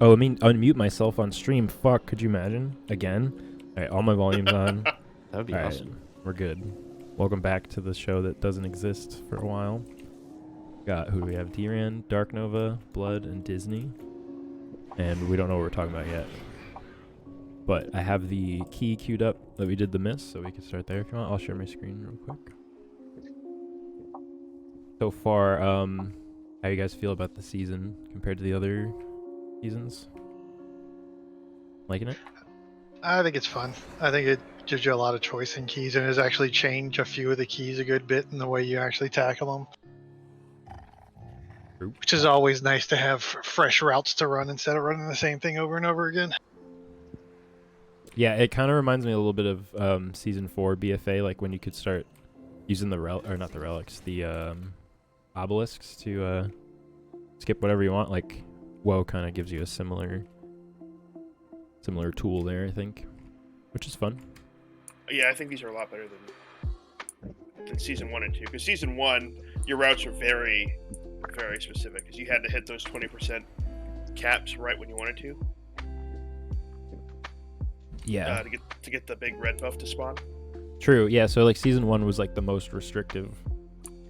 Oh, I mean, unmute myself on stream. Fuck, could you imagine? Again? Alright, all my volume's on. That would be awesome. We're good. Welcome back to the show that doesn't exist for a while. Got, who do we have? Drand, Darknova, Blood, and Disney. And we don't know what we're talking about yet. But I have the key queued up that we did the miss, so we can start there if you want. I'll share my screen real quick. So far, how you guys feel about the season compared to the other seasons? Liking it? I think it's fun. I think it gives you a lot of choice in keys, and has actually changed a few of the keys a good bit in the way you actually tackle them. True. Which is always nice to have fresh routes to run instead of running the same thing over and over again. Yeah, it kind of reminds me a little bit of season 4 BFA, like when you could start using the the obelisks to skip whatever you want. Like WoW kind of gives you a similar tool there, I think, which is fun. Yeah, I think these are a lot better than season 1 and 2. Because season 1, your routes are very, very specific. Because you had to hit those 20% caps right when you wanted to. Yeah. To get the big red buff to spawn. True. Yeah. So like season 1 was like the most restrictive.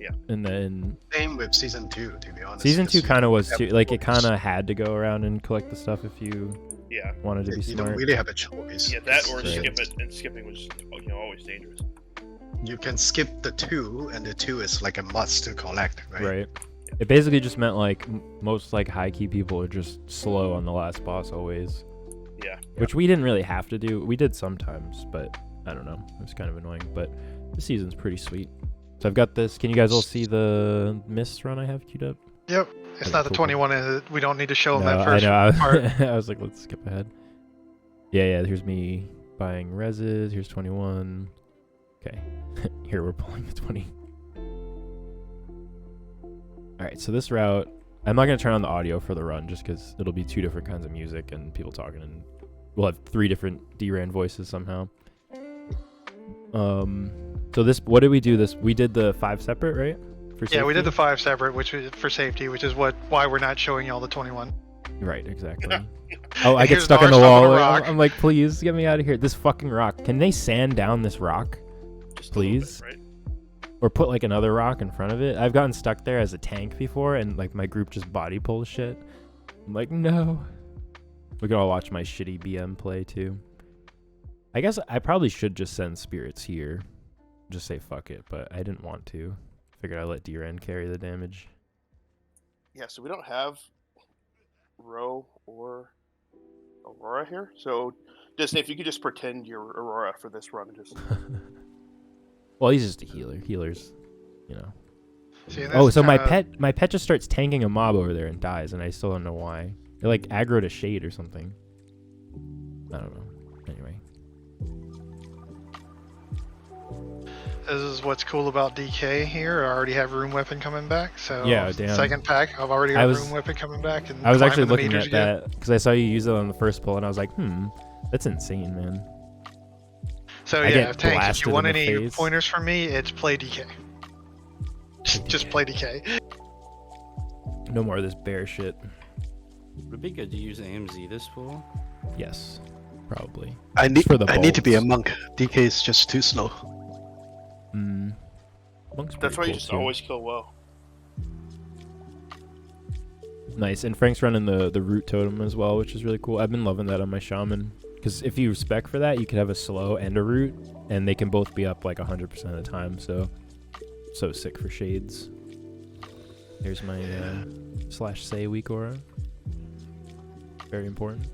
Yeah. And then same with season 2, to be honest. Season 2 kind of was too. Like it kind of had to go around and collect the stuff if you wanted to be you smart. don't really have a choice. Yeah, that or Right. skip it, and skipping was always dangerous. You can skip the 2, and the 2 is like a must to collect, right? Right. It basically just meant like most like high key people are just slow on the last boss always. Yeah. Which we didn't really have to do. We did sometimes, but I don't know. It was kind of annoying. But the season's pretty sweet. So I've got this. Can you guys all see the mist run I have queued up? Yep. It's not the cool. 21. We don't need to show them No, that first I know. part. I was like, let's skip ahead. Yeah. Here's me buying reses. Here's 21. Okay. Here we're pulling the 20. All right. So this route, I'm not going to turn on the audio for the run just because it'll be 2 different kinds of music and people talking, and we'll have 3 different Drand voices somehow. So this, what did we do this? We did the 5 separate, right? For Yeah, we did safety? the 5 separate, which was for safety, which is why we're not showing y'all the 21. Right, exactly. Oh, I get here's stuck in Nar the stuck on wall. a rock. I'm like, please get me out of here. This fucking rock. Can they sand down this rock? Just a little Please? bit, right? Or put like another rock in front of it? I've gotten stuck there as a tank before, and like my group just body pulls shit. I'm like, no. We can all watch my shitty BM play too. I guess I probably should just send spirits here. Just say fuck it, but I didn't want to. Figured I'd let Drand carry the damage. Yeah, so we don't have Ro or Aurora here. So, Disney, if you could just pretend you're Aurora for this run, just Well, he's just a healer. Healers, you know. See, and Oh, that's so my kinda- pet just starts tanking a mob over there and dies, and I still don't know why. It like aggroed a shade or something. I don't know. Anyway. This is what's cool about DK here. I already have room weapon coming back, so Yeah, damn. second pack, I've already I got was- room weapon coming back. And I was actually climbing the looking meters at again. that because I saw you use it on the first pull, and I was like, that's insane, man. So I yeah, get tanks. If blasted you want in the any face. pointers from me, it's play DK. Just play DK. No more of this bear shit. Would it be good to use AMZ this pool? Yes, probably. I need for the I need to be a bolts. monk. DK is just too slow. Monk's that's pretty why you cool, just too. always kill well. Nice, and Frank's running the root totem as well, which is really cool. I've been loving that on my shaman, because if you spec for that, you could have a slow and a root, and they can both be up like 100% of the time. So sick for shades. Here's my /say weak aura. Very important.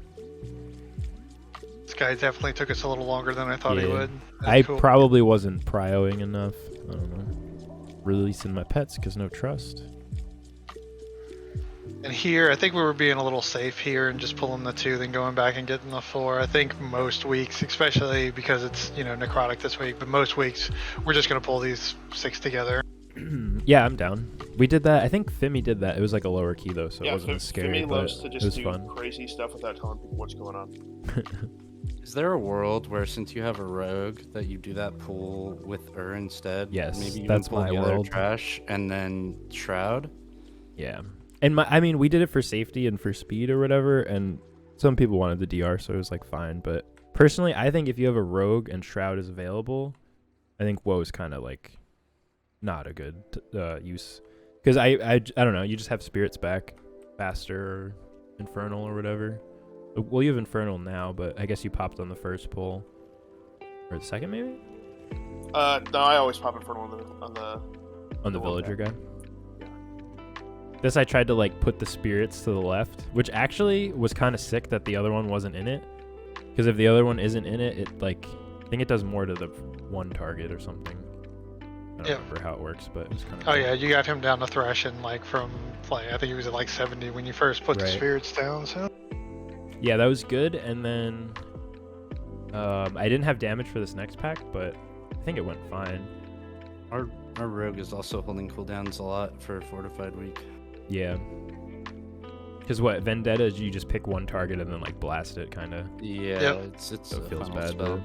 This guy definitely took us a little longer than I thought he Yeah. would. That's I cool. probably wasn't prioing enough. I don't know. Releasing my pets because no trust. And here, I think we were being a little safe here and just pulling the 2, then going back and getting the 4. I think most weeks, especially because it's necrotic this week, but most weeks we're just gonna pull these 6 together. Yeah, I'm down. We did that. I think Fimi did that. It was like a lower key though, so it Yeah, wasn't as scary. Fimi But loves to it just was do fun. crazy stuff without telling people what's going on. Is there a world where, since you have a rogue, that you do that pool with instead? Yes, Maybe you that's can pull my the other world. trash and then shroud. Yeah. And I mean, we did it for safety and for speed or whatever, and some people wanted the DR, so it was like fine. But personally, I think if you have a rogue and shroud is available, I think woe is kind of like not a good use, because I don't know, you just have spirits back faster or infernal or whatever. Well, you have infernal now, but I guess you popped on the first pull or the second maybe. No, I always pop infernal on the villager guy. Yeah. This I tried to like put the spirits to the left, which actually was kind of sick that the other one wasn't in it, because if the other one isn't in it, it like I think it does more to the one target or something. I don't remember how it works, but it was kind of Oh yeah, you got him down to thresh and like from like I think he was at like 70 when you first put the spirits down. So yeah, that was good. And then I didn't have damage for this next pack, but I think it went fine. Our rogue is also holding cooldowns a lot for fortified week. Yeah. Because what vendetta is you just pick one target and then like blast it, kind of. Yeah, it's So it feels final bad. spell. Though.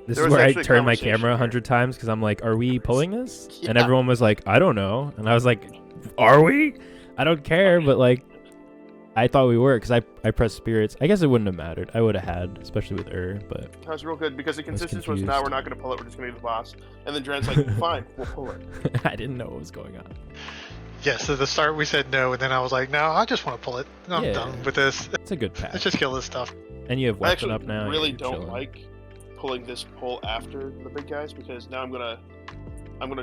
This There is was where I actually a turned my conversation camera here. 100 times because I'm like, are we pulling this? And Yeah. everyone was like, I don't know. And I was like, are we? I don't care. But like, I thought we were because I pressed spirits. I guess it wouldn't have mattered. I would have had, especially with but That was real good because the consensus was, confused. "Nah, we're not going to pull it. We're just going to be the boss." And then Drand's like, "Fine, we'll pull it." I didn't know what was going on. yes, at the start we said no, and then I was like, no, I just want to pull it. I'm Yeah. done with this. It's a good pack. Let's just kill this stuff. And you have I weapon actually up now. really you're don't chilling. like pulling this pull after the big guys because now I'm gonna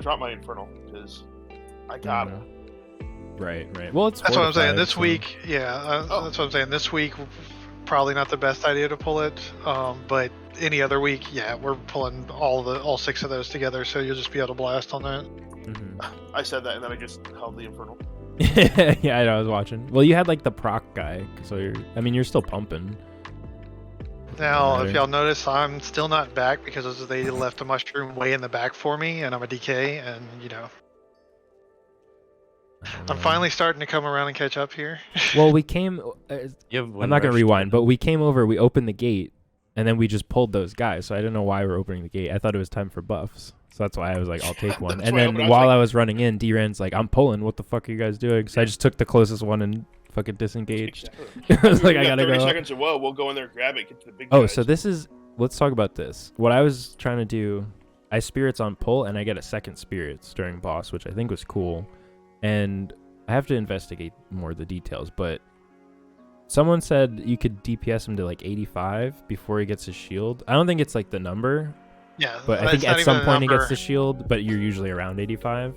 drop my infernal because I gotta. Right. Well, it's That's what I'm saying. fortified, This so- week, that's what I'm saying. This week, probably not the best idea to pull it. But any other week, yeah, we're pulling all 6 of those together, so you'll just be able to blast on that. Mhm. I said that and then I just held the infernal. Yeah, I know. I was watching. Well, you had like the proc guy, so you're still pumping. Now, Matter. if y'all notice, I'm still not back because they left a mushroom way in the back for me, and I'm a DK, and I'm finally starting to come around and catch up here. Well, we came. You have I'm one not gonna rush rewind, but we came over. We opened the gate, and then we just pulled those guys. So I didn't know why we were opening the gate. I thought it was time for buffs, so that's why I was like, I'll take one. That's And why I then opened. I was while like- I was running in, D-Ran's like, I'm pulling. What the fuck are you guys doing? So I just took the closest one and fucking disengaged. I was like, I gotta 30 go. seconds of whoa, we'll go in there, grab it, get to the big Oh, guys. so this is. Let's talk about this. What I was trying to do, I spirits on pull, and I get a second spirits during boss, which I think was cool. And I have to investigate more of the details, but someone said you could DPS him to like 85 before he gets his shield. I don't think it's like the number, Yeah, but I it's think not at even some a point he number. gets the shield, but you're usually around 85,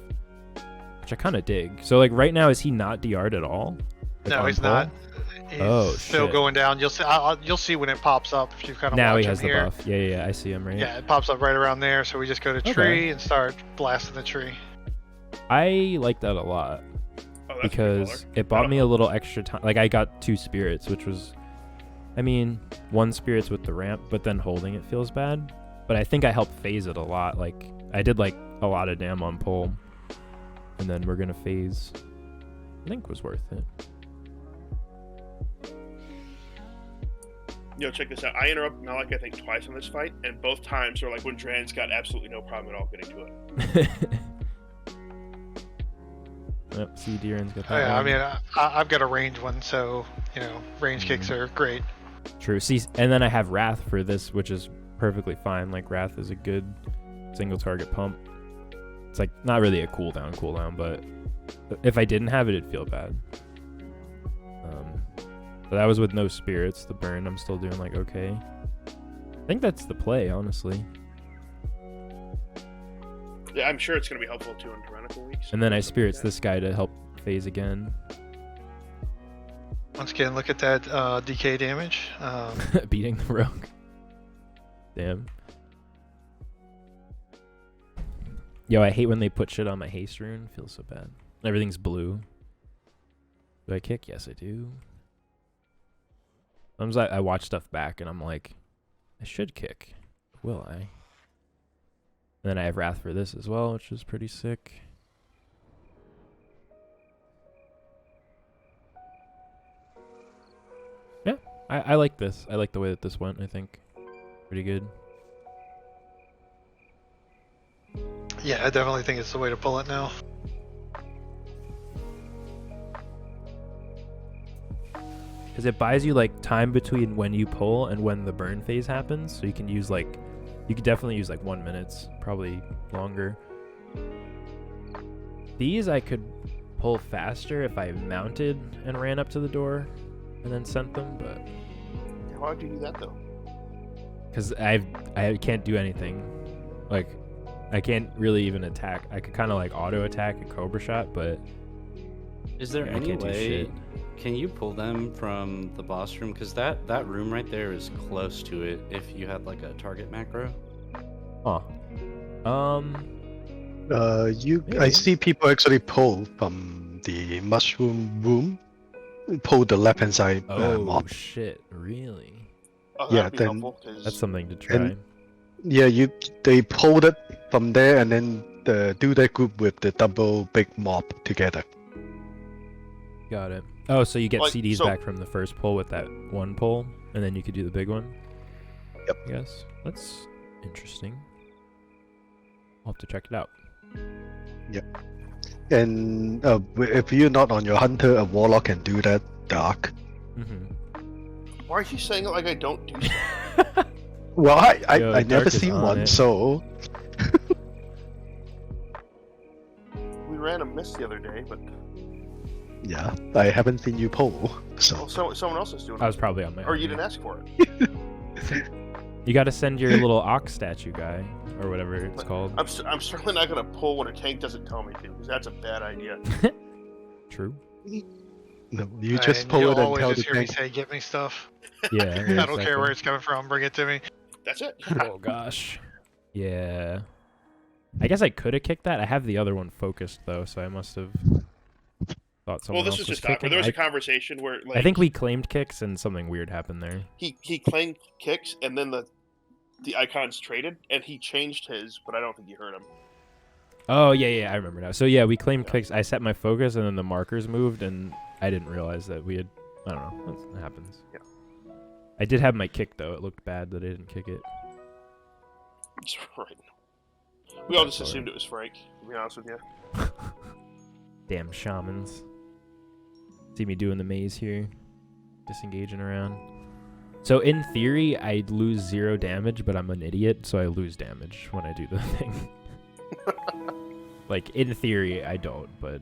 which I kind of dig. So like right now, is he not DR'd at all? Like, No, on he's pull? not. He's Oh, still shit. going down. You'll see. You'll see when it pops up if you kind of Now watch he has him the here. buff. Yeah, I see him right. Yeah, it pops up right around there. So we just go to Okay. tree and start blasting the tree. I like that a lot. Oh, that's Because pretty it bought me a little extra time. Like I got 2 spirits, which was, I mean, 1 spirits with the ramp, but then holding it feels bad. But I think I helped phase it a lot. Like I did like a lot of damn on pull, and then we're gonna phase. I think was worth it. Yo, check this out. I interrupted Malik, I think, twice on this fight, and both times are like when Drand's got absolutely no problem at all getting to it. Yep, see, Deeran's got that. Oh, yeah, I one. mean, I've got a range one, so range kicks are great. True. See, and then I have Wrath for this, which is perfectly fine. Like Wrath is a good single target pump. It's like not really a cooldown, but if I didn't have it, it'd feel bad. But that was with no spirits. The burn, I'm still doing like okay. I think that's the play, honestly. Yeah, I'm sure it's going to be helpful too in tyrannical weeks. And then I spirits this guy to help phase again. Once again, look at that DK damage. Beating the rogue. Damn. Yo, I hate when they put shit on my haste rune. Feels so bad. Everything's blue. Do I kick? Yes, I do. Sometimes I watch stuff back and I'm like, I should kick. Will I? And then I have Wrath for this as well, which is pretty sick. Yeah, I like this. I like the way that this went, I think. Pretty good. Yeah, I definitely think it's the way to pull it now. Because it buys you like time between when you pull and when the burn phase happens, so you can use like, you could definitely use like 1 minute, probably longer. These I could pull faster if I mounted and ran up to the door and then sent them, but Why would you do that though? because I can't do anything, like I can't really even attack. I could kind of like auto attack a Cobra Shot, but Is there yeah, I any can't do way? shit. Can you pull them from the boss room? Because that room right there is close to it. If you had like a target macro. Huh. I Maybe. see people actually pull from the mushroom room, pull the left hand side Oh mob. shit! Really? Oh, Yeah, that'd be then- helpful, 'cause That's something to try. Yeah, they pulled it from there and then do that group with the double big mob together. Got it. Oh, so you get Like, CDs so- back from the first pull with that one pull, and then you could do the big one? Yep. Yes. That's interesting. I'll have to check it out. And if you're not on your hunter, a warlock can do that dark. Mm-hmm. why are you saying it like I don't do stuff? Well, I Yo, never Dark is seen on one, it. so We ran a miss the other day, but yeah, I haven't seen you pull. So someone else is doing I was it. probably on my Or own, you yeah. didn't ask for it. You got to send your little ox statue guy, or whatever it's called. I'm certainly not gonna pull when a tank doesn't tell me to, because that's a bad idea. True. no, you just And pull you'll it and always tell the just hear me tank. say, "Get me stuff." Yeah. I don't care where it's coming from. Bring it to me. That's it. Oh gosh. Yeah. I guess I could have kicked that. I have the other one focused though, so I must have thought someone Well, this else was was just awkward. kicking. There was a conversation where like I think we claimed kicks and something weird happened there. he claimed kicks and then the icons traded and he changed his, but I don't think you heard him. Oh yeah, I remember now. So yeah, we claimed kicks. I set my focus and then the markers moved, and I didn't realize that we had. I don't know. That happens. Yeah. I did have my kick though. It looked bad that I didn't kick it. That's right. We all just Sorry. assumed it was Frank, to be honest with you. Damn shamans. See me doing the maze here, disengaging around. So in theory, I'd lose 0 damage, but I'm an idiot, so I lose damage when I do the thing. Like in theory, I don't, but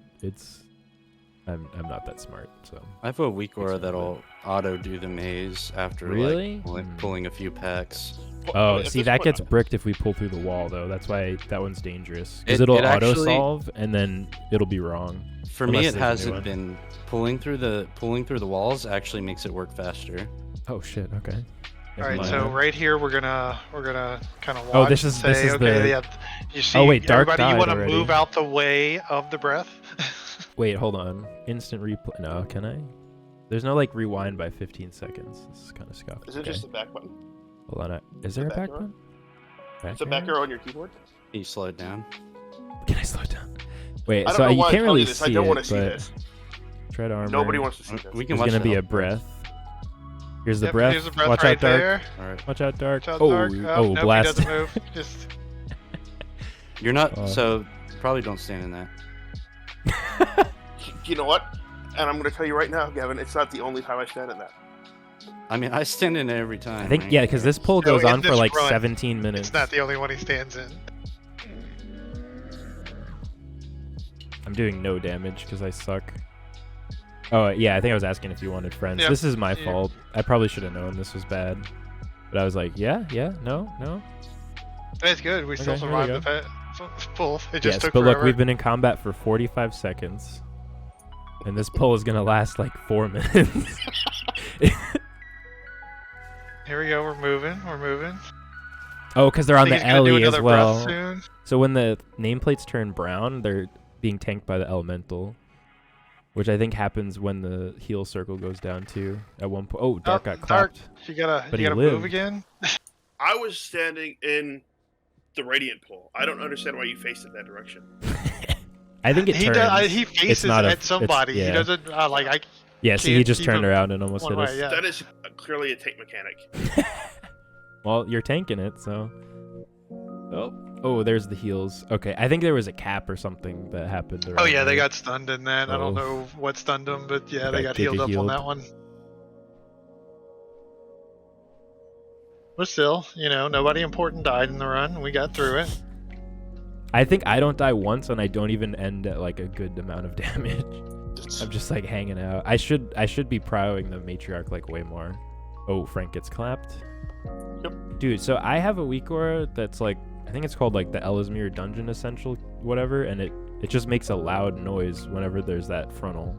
I'm not that smart. So I have a weak aura Makes me that'll auto do the maze after Really? like Hmm. pulling a few packs. oh, At see this that point, gets bricked if we pull through the wall though. That's why that one's dangerous because It- it'll it auto actually- solve and then it'll be wrong. For Unless me, it there's a new hasn't one. been pulling through the walls. Actually, makes it work faster. Oh shit. Okay. All right, Never so mind. right here we're gonna kind of watch. Oh, this and is- say, this is okay, the- yeah, you see, Oh, wait, Dark everybody, you died want to already. move out the way of the breath. Wait, hold on. Instant replay. No, can I? There's no like rewind by 15 seconds. This is kind of scuffed. Is it just the back button? Hold on. Is there a back back arrow? button? Back Is the back arrow? arrow on your keyboard? Can you slow it down? Can I slow it down? Wait, I don't so know you why I'm can't telling really you this. see I don't it, want to see but this. try to armor. Nobody wants to see this. We can There's watch gonna the be a help breath. Here's the Yep, breath. Here's the breath Watch right out, Dark. there. All right. Watch out, Dark. Watch out, Oh, Dark. oh, nope, he blast. doesn't move. Just You're not. Oh. So probably don't stand in that. You know what? And I'm going to tell you right now, Gavin, it's not the only time I stand in that. I mean, I stand in it every time. I think right? yeah, because this pull So goes in on for this like run, 17 minutes. it's not the only one he stands in. I'm doing no damage because I suck. Oh yeah, I think I was asking if you wanted friends. Yep. This is my Yeah. fault. I probably should have known this was bad, but I was like, yeah, no. That's good. We still Okay, here we survived the pull. It just Yes, took but forever. look, we've been in combat for 45 seconds, and this pull is gonna last like 4 minutes. Here we go. We're moving. We're moving. Oh, because they're on I the think he's gonna do alley as another breath well. soon. So when the nameplates turn brown, they're being tanked by the elemental, which I think happens when the heal circle goes down too. At one point, oh, Dark got Dark, clapped. you gotta But you he gotta move lived. again. I was standing in the radiant pool. I don't understand why you faced in that direction. I think it He turns. does. He faces not a- at it's- somebody. yeah. He doesn't like. I Yeah, see, he can't just keep turned him around and almost one hit us. way. Yeah. That is clearly a tank mechanic. Well, you're tanking it, so. Oh, Oh, there's the heals. Okay, I think there was a cap or something that happened. Oh around yeah, they there. got stunned in that. I don't Oh. know what stunned them, but yeah, they Got got healed Giga up on healed. that one. But still, nobody important died in the run. We got through it. I think I don't die once, and I don't even end at like a good amount of damage. I'm just like hanging out. I should be prowling the matriarch like way more. Oh, Frank gets clapped. Yep. Dude, so I have a weak aura that's like, I think it's called like the Ellesmere Dungeon Essential, whatever, and it just makes a loud noise whenever there's that frontal.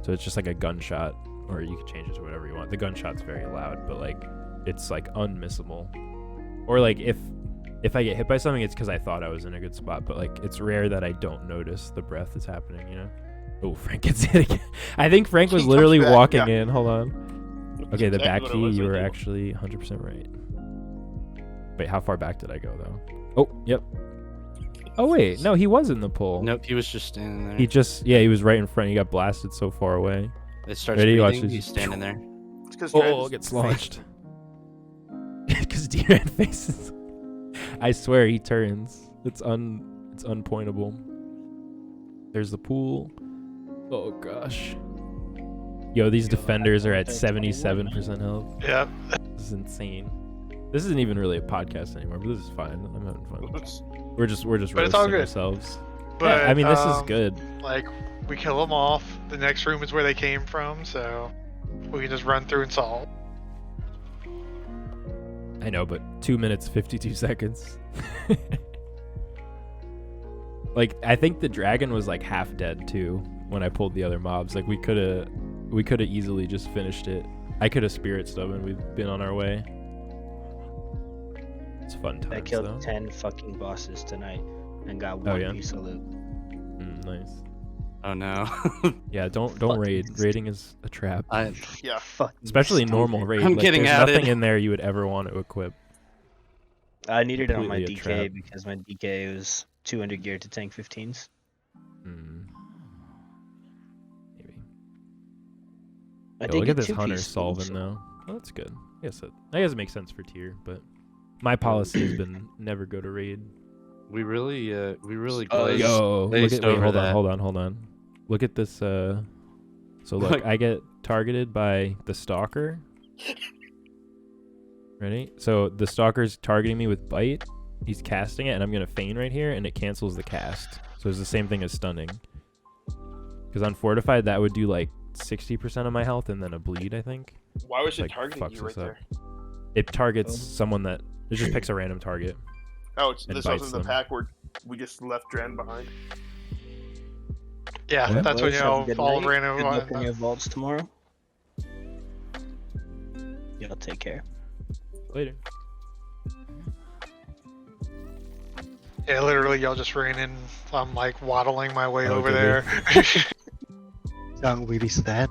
So it's just like a gunshot, or you can change it to whatever you want. The gunshot's very loud, but like it's like unmissable. Or like if I get hit by something, it's because I thought I was in a good spot, but like it's rare that I don't notice the breath is happening, you know? Oh, Frank gets hit again. I think Frank was He literally comes back, walking yeah. in. Hold on. That's Okay, the exactly back what it key, was, you I were think. actually 100% right. Wait, how far back did I go, though? Oh, yep. Oh, wait. No, he was in the pool. Nope, he was just standing there. He was right in front. He got blasted so far away. It starts Ready? Watch breathing, this. he's standing there. It's because Oh, gets launched. Because Drand faces. I swear he turns. It's unpointable. There's the pool. Oh gosh. Yo, these defenders are at 77% health. Yeah. This is insane. This isn't even really a podcast anymore, but this is fine. I'm having fun. We're just But it's roasting all good. ourselves. But Yeah, I mean, this is good. Like, we kill them off. The next room is where they came from, so we can just run through and solve. I know, but 2 minutes 52 seconds. Like, I think the dragon was like half dead too when I pulled the other mobs. Like, we could have easily just finished it. I could have spirit stubbed and we've been on our way. It's fun times I killed though. 10 fucking bosses tonight and got Oh, one yeah? piece of loot. Nice. Oh no. Yeah, don't Fucking raid. Raiding is a trap. Yeah. Fucking Especially stupid. normal raid. I'm Like, getting there's outed. nothing in there you would ever want to equip. I needed it on my Completely a DK trap. because my DK was 200 gear to tank 15s. Maybe. I Yo, did look get at this 2 hunter pieces, solving so- though. Oh, that's good. I guess it makes sense for tier, but my policy has been never go to raid. we really Oh, glazed, Yo, look glazed at wait, over hold that. on, hold on. Look at this. So look, Like- I get targeted by the stalker. Ready? So the stalker's targeting me with bite. He's casting it, and I'm gonna feign right here, and it cancels the cast. So it's the same thing as stunning. Because on fortified, that would do like 60% of my health, and then a bleed, I think. Why was it Like, targeting fucks you right us up. there? It targets someone that it just picks a random target. Oh, it's And this bites wasn't the them. pack where we just left Drand behind. Yeah, What? that's when Boys, have a good all night. ran Good luck in over. your vaults tomorrow. Y'all take care. Later. Yeah, literally, y'all just ran in. I'm like waddling my way Oh, over did there. Sound really sad.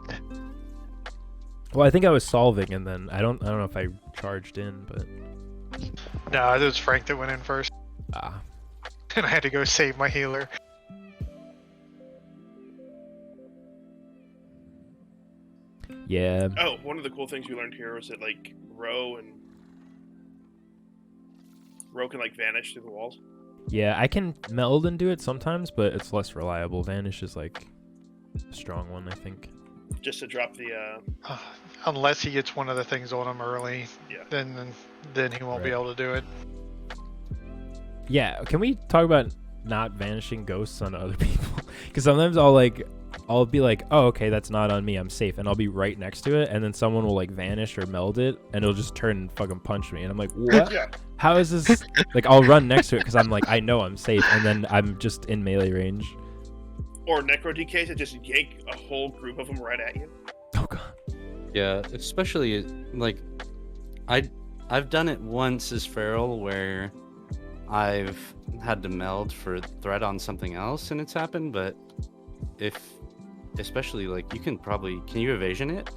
Well, I think I was solving, and then I don't know if I charged in, but No, it was Frank that went in first, ah, and I had to go save my healer. yeah. Oh, one of the cool things we learned here was that like Ro can like vanish through the walls. Yeah, I can meld and do it sometimes, but it's less reliable. Vanish is like a strong one, I think. Just to drop the Unless he gets one of the things on him early, Yeah. then he won't be Right. able to do it. Yeah, can we talk about not vanishing ghosts on other people? Because sometimes I'll be like, oh, okay, that's not on me, I'm safe, and I'll be right next to it, and then someone will like vanish or meld it, and it'll just turn and fucking punch me, and I'm like, what? Yeah. How is this? Like, I'll run next to it because I'm like, I know I'm safe, and then I'm just in melee range. Or Necro DKs that just yank a whole group of them right at you. Oh god. Yeah, especially like I've done it once as Feral where I've had to meld for threat on something else and it's happened, but especially like can you evasion it?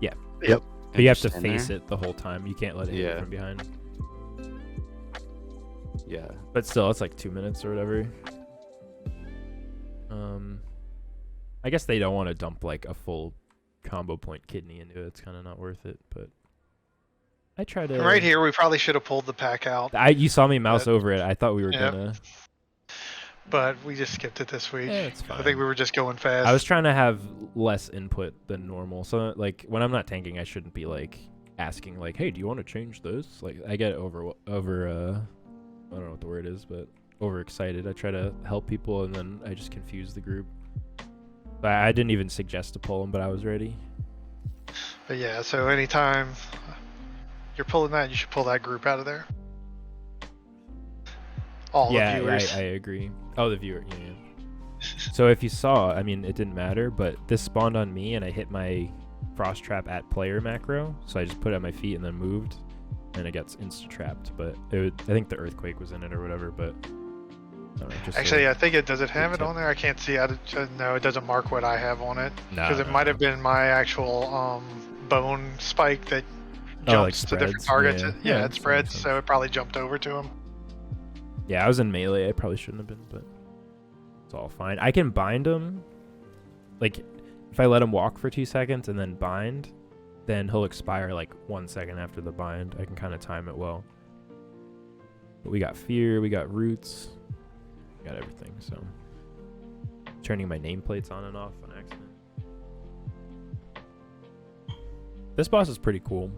Yeah. Yep. But you have to And stand face there? it the whole time. You can't let it hit you Yeah. from behind. Yeah. But still, it's like 2 minutes or whatever. I guess they don't want to dump like a full combo point kidney into it. It's kind of not worth it, but I try to. Right here, we probably should have pulled the pack out, You saw me mouse over it. I thought we were Yep. gonna. but we just skipped it this week. It's fine. I think we were just going fast. I was trying to have less input than normal. So like when I'm not tanking, I shouldn't be like asking like, "Hey, do you want to change this?" Like I get over I don't know what the word is, but overexcited. I try to help people and then I just confuse the group. But I didn't even suggest to pull them, but I was ready. But yeah, so anytime you're pulling that, you should pull that group out of there. All the viewers. I agree. Oh, the viewer. Yeah. So if you saw, I mean, it didn't matter, but this spawned on me and I hit my frost trap at player macro. So I just put it at my feet and then moved, and it gets insta trapped. But I think the earthquake was in it or whatever. But I don't know, just Actually, I think it does. It have it on there? I can't see. No, it doesn't mark what I have on it because it might have been my actual bone spike that like jumps to different spreads? targets. Yeah. It That spreads, makes so it probably jumped over to him. Yeah, I was in melee. I probably shouldn't have been, but it's all fine. I can bind him. Like, if I let him walk for 2 seconds and then bind, then he'll expire like 1 second after the bind. I can kind of time it well. But we got fear, we got roots, we got everything. So, turning my nameplates on and off on accident. This boss is pretty cool.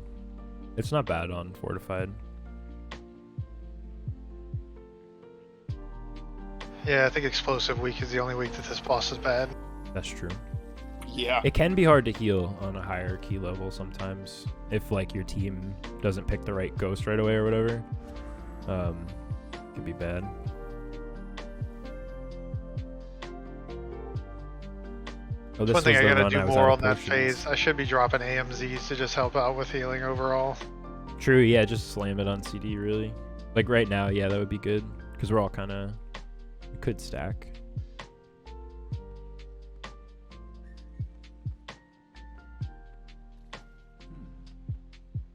It's not bad on fortified. Yeah, I think explosive week is the only week that this boss is bad. That's true. Yeah. It can be hard to heal on a higher key level sometimes if like your team doesn't pick the right ghost right away or whatever. It could be bad. Oh, this One thing was I the gotta run do was more out on of that potions. phase. I should be dropping AMZs to just help out with healing overall. True, yeah, just slam it on CD really. Like right now, yeah, that would be good because we're all kind of could stack.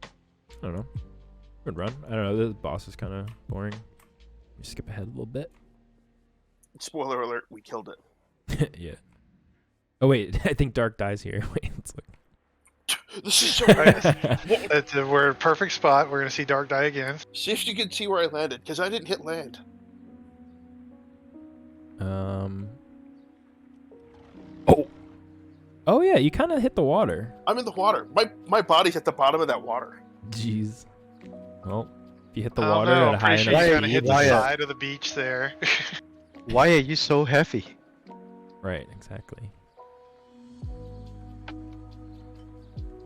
I don't know. Good run. I don't know. The boss is kind of boring. Let me skip ahead a little bit. Spoiler alert: we killed it. Yeah. Oh wait, I think Dark dies here. Wait, let's look. This is so nice. We're in a perfect spot. We're gonna see Dark die again. See if you can see where I landed, because I didn't hit land. Oh. Oh yeah, you kind of hit the water. I'm in the water. My body's at the bottom of that water. Jeez. Well, if you hit the I don't water know, at a I'm high pretty enough sure you're speed, gonna hit the why, side of the beach there. Why are you so heavy? Right, exactly.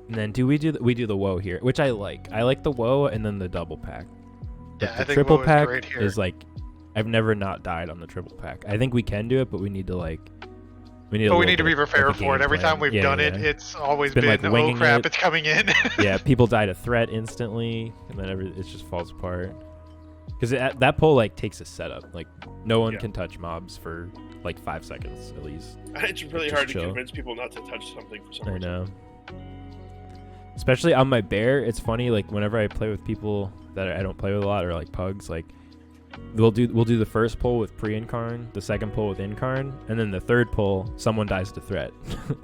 And then we do the woe here, which I like. I like the woe and then the double pack. But Yeah, I the think triple Woe is pack great here. is like I've never not died on the triple pack. I think we can do it, but we need to like But we need to be prepared for it. Every time we've done it, yeah. it's always Been, been, like, oh winging crap, it. it's coming in. Yeah, people die to threat instantly, and then it just falls apart. Because that pull like takes a setup. Like no one Yeah. can touch mobs for like 5 seconds at least. It's really Just hard to chill. convince people not to touch something for some I reason. know. Especially on my bear, it's funny. Like whenever I play with people that I don't play with a lot, or like pugs, like we'll do the first pull with pre-incarn, the second pull with incarn, and then the third pull, someone dies to threat,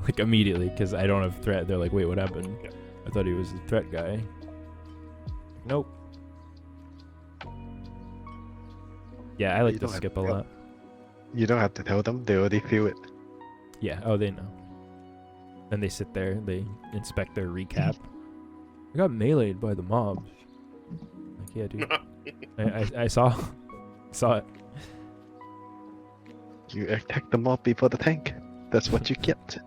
like immediately because I don't have threat. They're like, wait, what happened? Yeah. I thought he was a threat guy. Nope. Yeah, I like You to don't have skip to a go. lot. You don't have to tell them; they already feel it. Yeah. Oh, they know. And they sit there. They inspect their recap. I got meleeed by the mobs. Like, yeah, dude. I saw it. You attack the mob before the tank. That's what you get.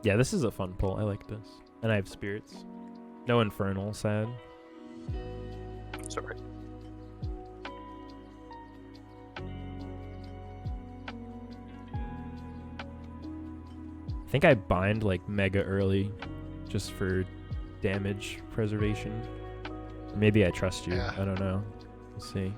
Yeah, this is a fun pull. I like this. And I have spirits. No infernal, sad. Sorry. I think I bind like mega early just for damage preservation. Or maybe I trust you. Yeah. I don't know. We'll see.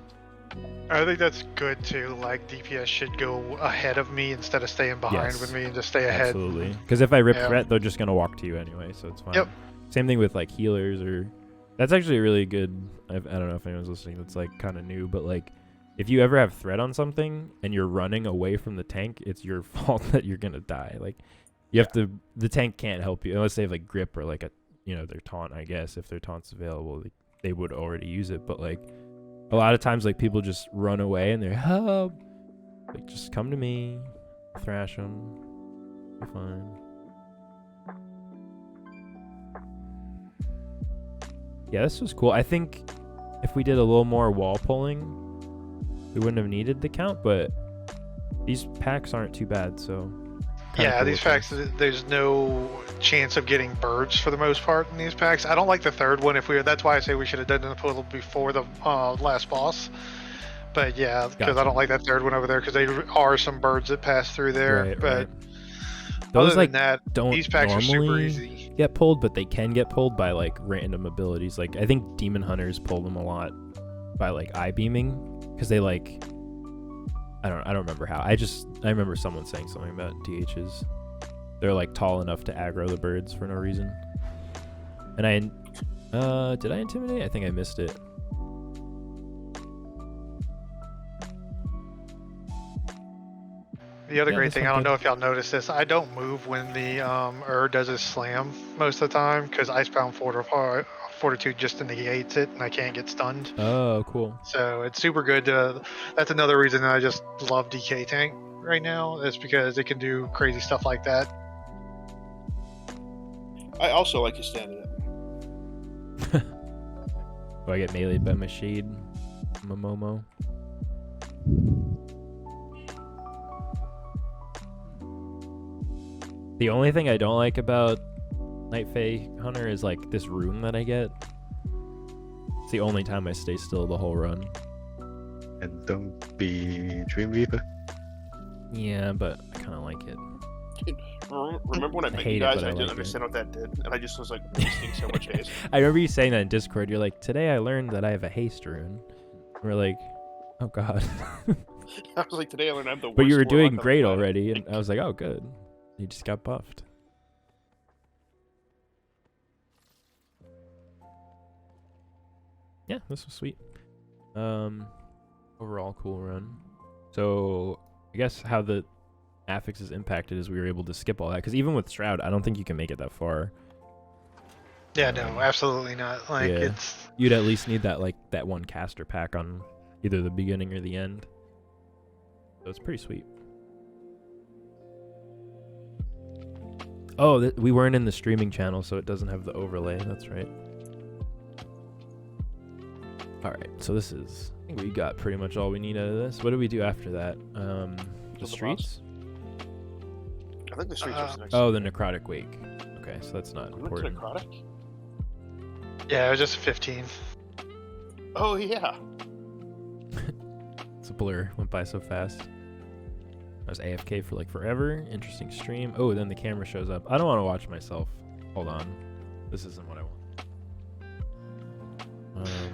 I think that's good too. Like DPS should go ahead of me instead of staying behind Yes. with me and just stay ahead. Absolutely. Because if I rip Yeah. threat, they're just going to walk to you anyway, so it's fine. Yep. Same thing with like healers or... That's actually really good. I don't know if anyone's listening that's like kind of new, but like if you ever have threat on something and you're running away from the tank, it's your fault that you're going to die. Like you have to... The tank can't help you unless they have like grip or like a their taunt, I guess. If their taunt's available, they would already use it. But like a lot of times, like people just run away and they're help. Like just come to me, thrash them, be fine. Yeah, this was cool. I think if we did a little more wall pulling, we wouldn't have needed the count, but these packs aren't too bad, so... Yeah, cool these with packs, this. there's no chance of getting birds for the most part in these packs. I don't like the third one. That's why I say we should have done the puzzle before the last boss. But yeah, because Gotcha. I don't like that third one over there, because there are some birds that pass through there. Right, but right. Those other like than that, don't these packs are super normally easy. get pulled, but they can get pulled by like random abilities. Like I think demon hunters pull them a lot by like eye beaming, because they like I don't remember how. I remember someone saying something about DHs. They're like tall enough to aggro the birds for no reason. And did I intimidate? I think I missed it. The other Yeah, great this thing, one I don't good. know if y'all noticed this, I don't move when the does his slam most of the time, because Icebound Fortitude just negates it, and I can't get stunned. Oh, cool. So it's super good. That's another reason I just love DK Tank right now, is because it can do crazy stuff like that. I also like his stand in it. Do I get meleeed by my shade, Momomo? The only thing I don't like about Night Fae Hunter is like this rune that I get. It's the only time I stay still the whole run. And don't be Dream Reaper. Yeah, but I kind of like it. Remember when I I met hate you it, guys but and I I didn't like it. understand what that did, and I just was like wasting so much haste. I remember you saying that in Discord. You're like, today I learned that I have a haste rune. We're like, oh god. I was like, today I learned I'm the worst. But you were warlock doing on the great planet. already, and I was like, oh good. You just got buffed. Yeah, this was sweet. Overall cool run. So I guess how the affix is impacted is we were able to skip all that, because even with Shroud, I don't think you can make it that far. Yeah, no, absolutely not. Like Yeah. it's You'd at least need that one caster pack on either the beginning or the end. So it's pretty sweet. Oh, we weren't in the streaming channel, so it doesn't have the overlay. That's right. All right, so this is... I think we got pretty much all we need out of this. What do we do after that? The boss. streets? I think the streets are next. Oh, the necrotic wake. Okay, so that's not Isn't it important. necrotic? yeah, it was just 15. Oh yeah. It's a blur. Went by so fast. I was AFK for like forever. Interesting stream. Oh, then the camera shows up. I don't want to watch myself. Hold on. This isn't what I want.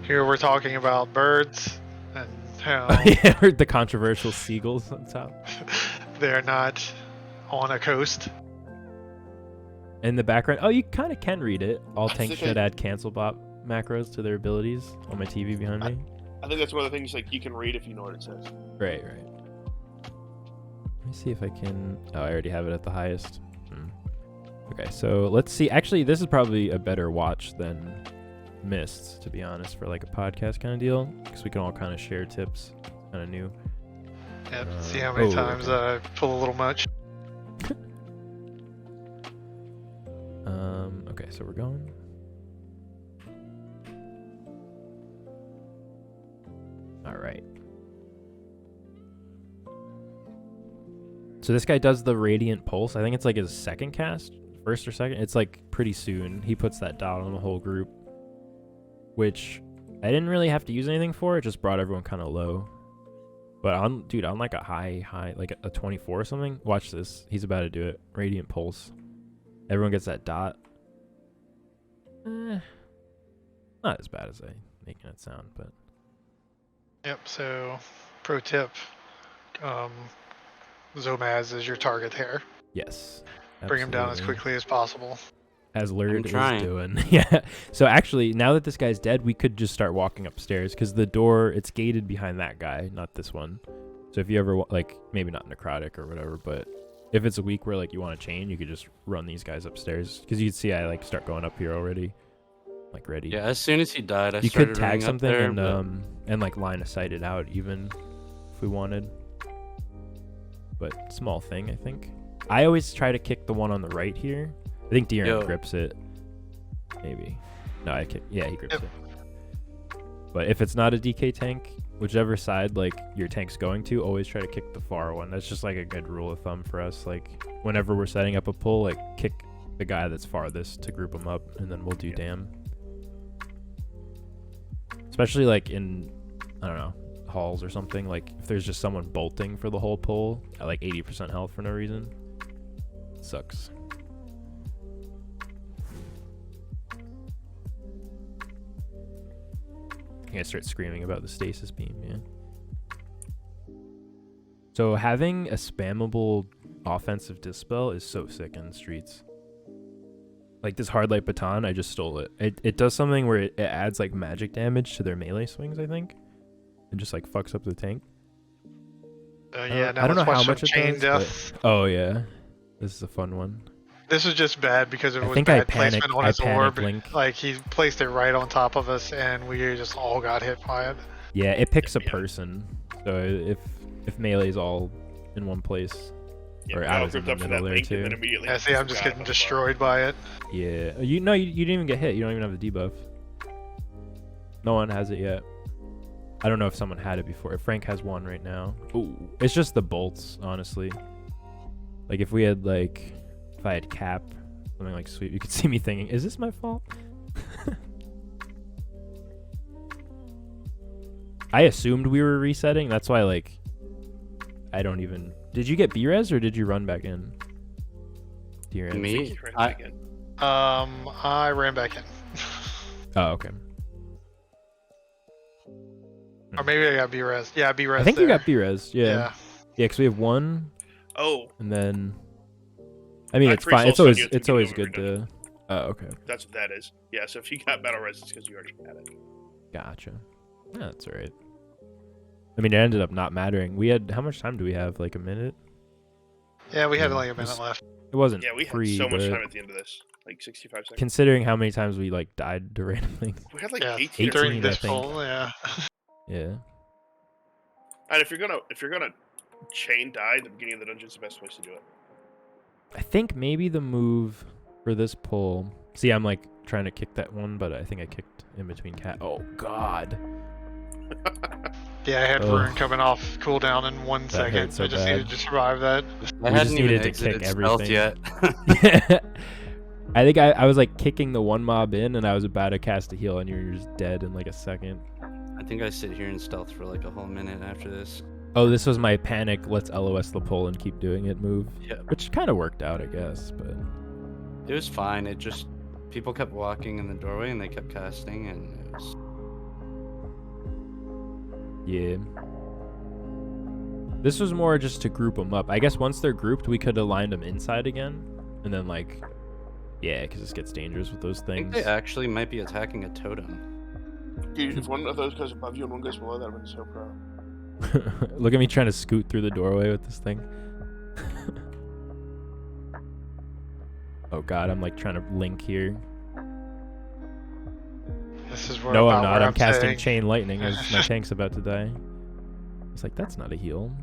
Here we're talking about birds and how Yeah, heard the controversial seagulls on top. they're not on a coast. In the background, oh, you kind of can read it. All I tanks think should add cancel bot macros to their abilities on my TV behind me. I think that's one of the things like you can read if you know what it says. Right. Let me see if I can... Oh, I already have it at the highest. Okay, so let's see. Actually, this is probably a better watch than Mists, to be honest, for like a podcast kind of deal, because we can all kind of share tips. Kind of new. Yep, see how many oh, times okay. I pull a little much. Okay, so we're going. All right. So this guy does the Radiant Pulse. I think it's like his second cast, first or second. It's like pretty soon. He puts that dot on the whole group, which I didn't really have to use anything for. It just brought everyone kind of low. But on like a high, like a 24 or something. Watch this. He's about to do it. Radiant Pulse. Everyone gets that dot. Not as bad as I making it sound, but Yep, so pro tip, Zomaz is your target here. yes. Bring him down as absolutely. quickly as possible. As Lurd is trying. doing. Yeah. So actually, now that this guy's dead, we could just start walking upstairs, because the door, it's gated behind that guy, not this one. So if you ever, like, maybe not necrotic or whatever, but if it's a week where like you want to chain, you could just run these guys upstairs because you'd see I like start going up here already, like ready. Yeah, as soon as he died, I you started could tag running up something there, and like line of sight it out even if we wanted. But small thing, I think. I always try to kick the one on the right here. I think Darren grips it. Maybe. No, I kick. Yeah, he grips it. But if it's not a DK tank, whichever side like your tank's going to, always try to kick the far one. That's just like a good rule of thumb for us. Like whenever we're setting up a pull, like kick the guy that's farthest to group them up, and then we'll do dam. Especially like in, I don't know, halls or something. Like if there's just someone bolting for the whole pull at like 80% health for no reason, it sucks. I'm gonna start screaming about the stasis beam, yeah. So having a spammable offensive dispel is so sick in the streets. Like this hard light baton, I just stole it. It does something where it adds like magic damage to their melee swings, I think. And just like fucks up the tank. Yeah, now I don't know let's watch how some much it chain does, death. but... Oh yeah, this is a fun one. This was just bad because it I was think I bad placement on his orb. Link. Like he placed it right on top of us, and we just all got hit by it. Yeah, it picks a person. So if melee's all in one place, or I was in the middle there too. Yeah, see, I'm just getting destroyed by it. Yeah, you didn't even get hit. You don't even have the debuff. No one has it yet. I don't know if someone had it before. If Frank has one right now. Ooh, it's just the bolts, honestly. Like if we had like. If I had cap, something like sweep, you could see me thinking, is this my fault? I assumed we were resetting. That's why, like, I don't even... Did you get B-res or did you run back in? Me? I ran back in. Oh, okay. Or maybe I got B-res. Yeah, B-res I think there. you got B-res, yeah. Yeah. Yeah, because we have one. Oh. And then... I mean, it's fine. It's always good to... Oh, okay. That's what that is. Yeah, so if you got battle res, it's because you already had it. Gotcha. Yeah, that's alright. I mean, it ended up not mattering. We had... How much time do we have? Like a minute? Yeah, we had like a minute left. It wasn't Yeah, we had free, so much but time at the end of this. Like 65 seconds. considering how many times we like died to random things. We had like Yeah, 18 during I this think. poll, yeah. Yeah. And if you're gonna chain die at the beginning of the dungeon, it's the best place to do it. I think maybe the move for this pull... See, I'm like trying to kick that one, but I think I kicked in between cat. Oh, God. Yeah, I had Rune coming off cooldown in 1 second. hurt so I just bad. needed to survive that. I We hadn't just even needed to exited kick stealth everything. yet. I think I was like kicking the one mob in, and I was about to cast a heal, and you were just dead in like a second. I think I sit here in stealth for like a whole minute after this. Oh, this was my panic, let's LOS the pull and keep doing it move. Yeah. Which kind of worked out, I guess, but... It was fine. It just... People kept walking in the doorway and they kept casting, and it was... Yeah. This was more just to group them up. I guess once they're grouped, we could have lined them inside again. And then, like... Yeah, because this gets dangerous with those I think things. they actually might be attacking a totem. Dude, if one of those goes above you and one goes below, that would be so pro. Look at me trying to scoot through the doorway with this thing. Oh god, I'm like trying to link here. This is where No, I'm about not. where I'm casting saying. chain lightning as my tank's about to die. It's like, that's not a heal.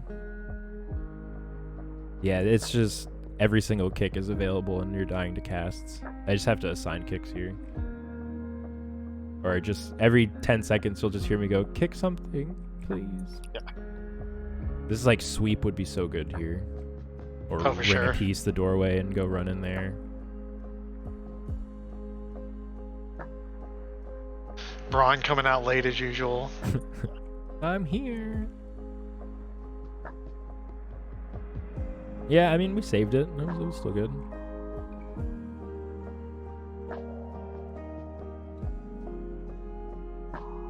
Yeah, it's just every single kick is available and you're dying to casts. I just have to assign kicks here. Or just every 10 seconds you'll just hear me go, kick something, please. Yeah. This is like sweep would be so good here. Or Oh, for ring sure. a piece the doorway and go run in there. Braun coming out late as usual. I'm here. Yeah, I mean, we saved it. It was still good.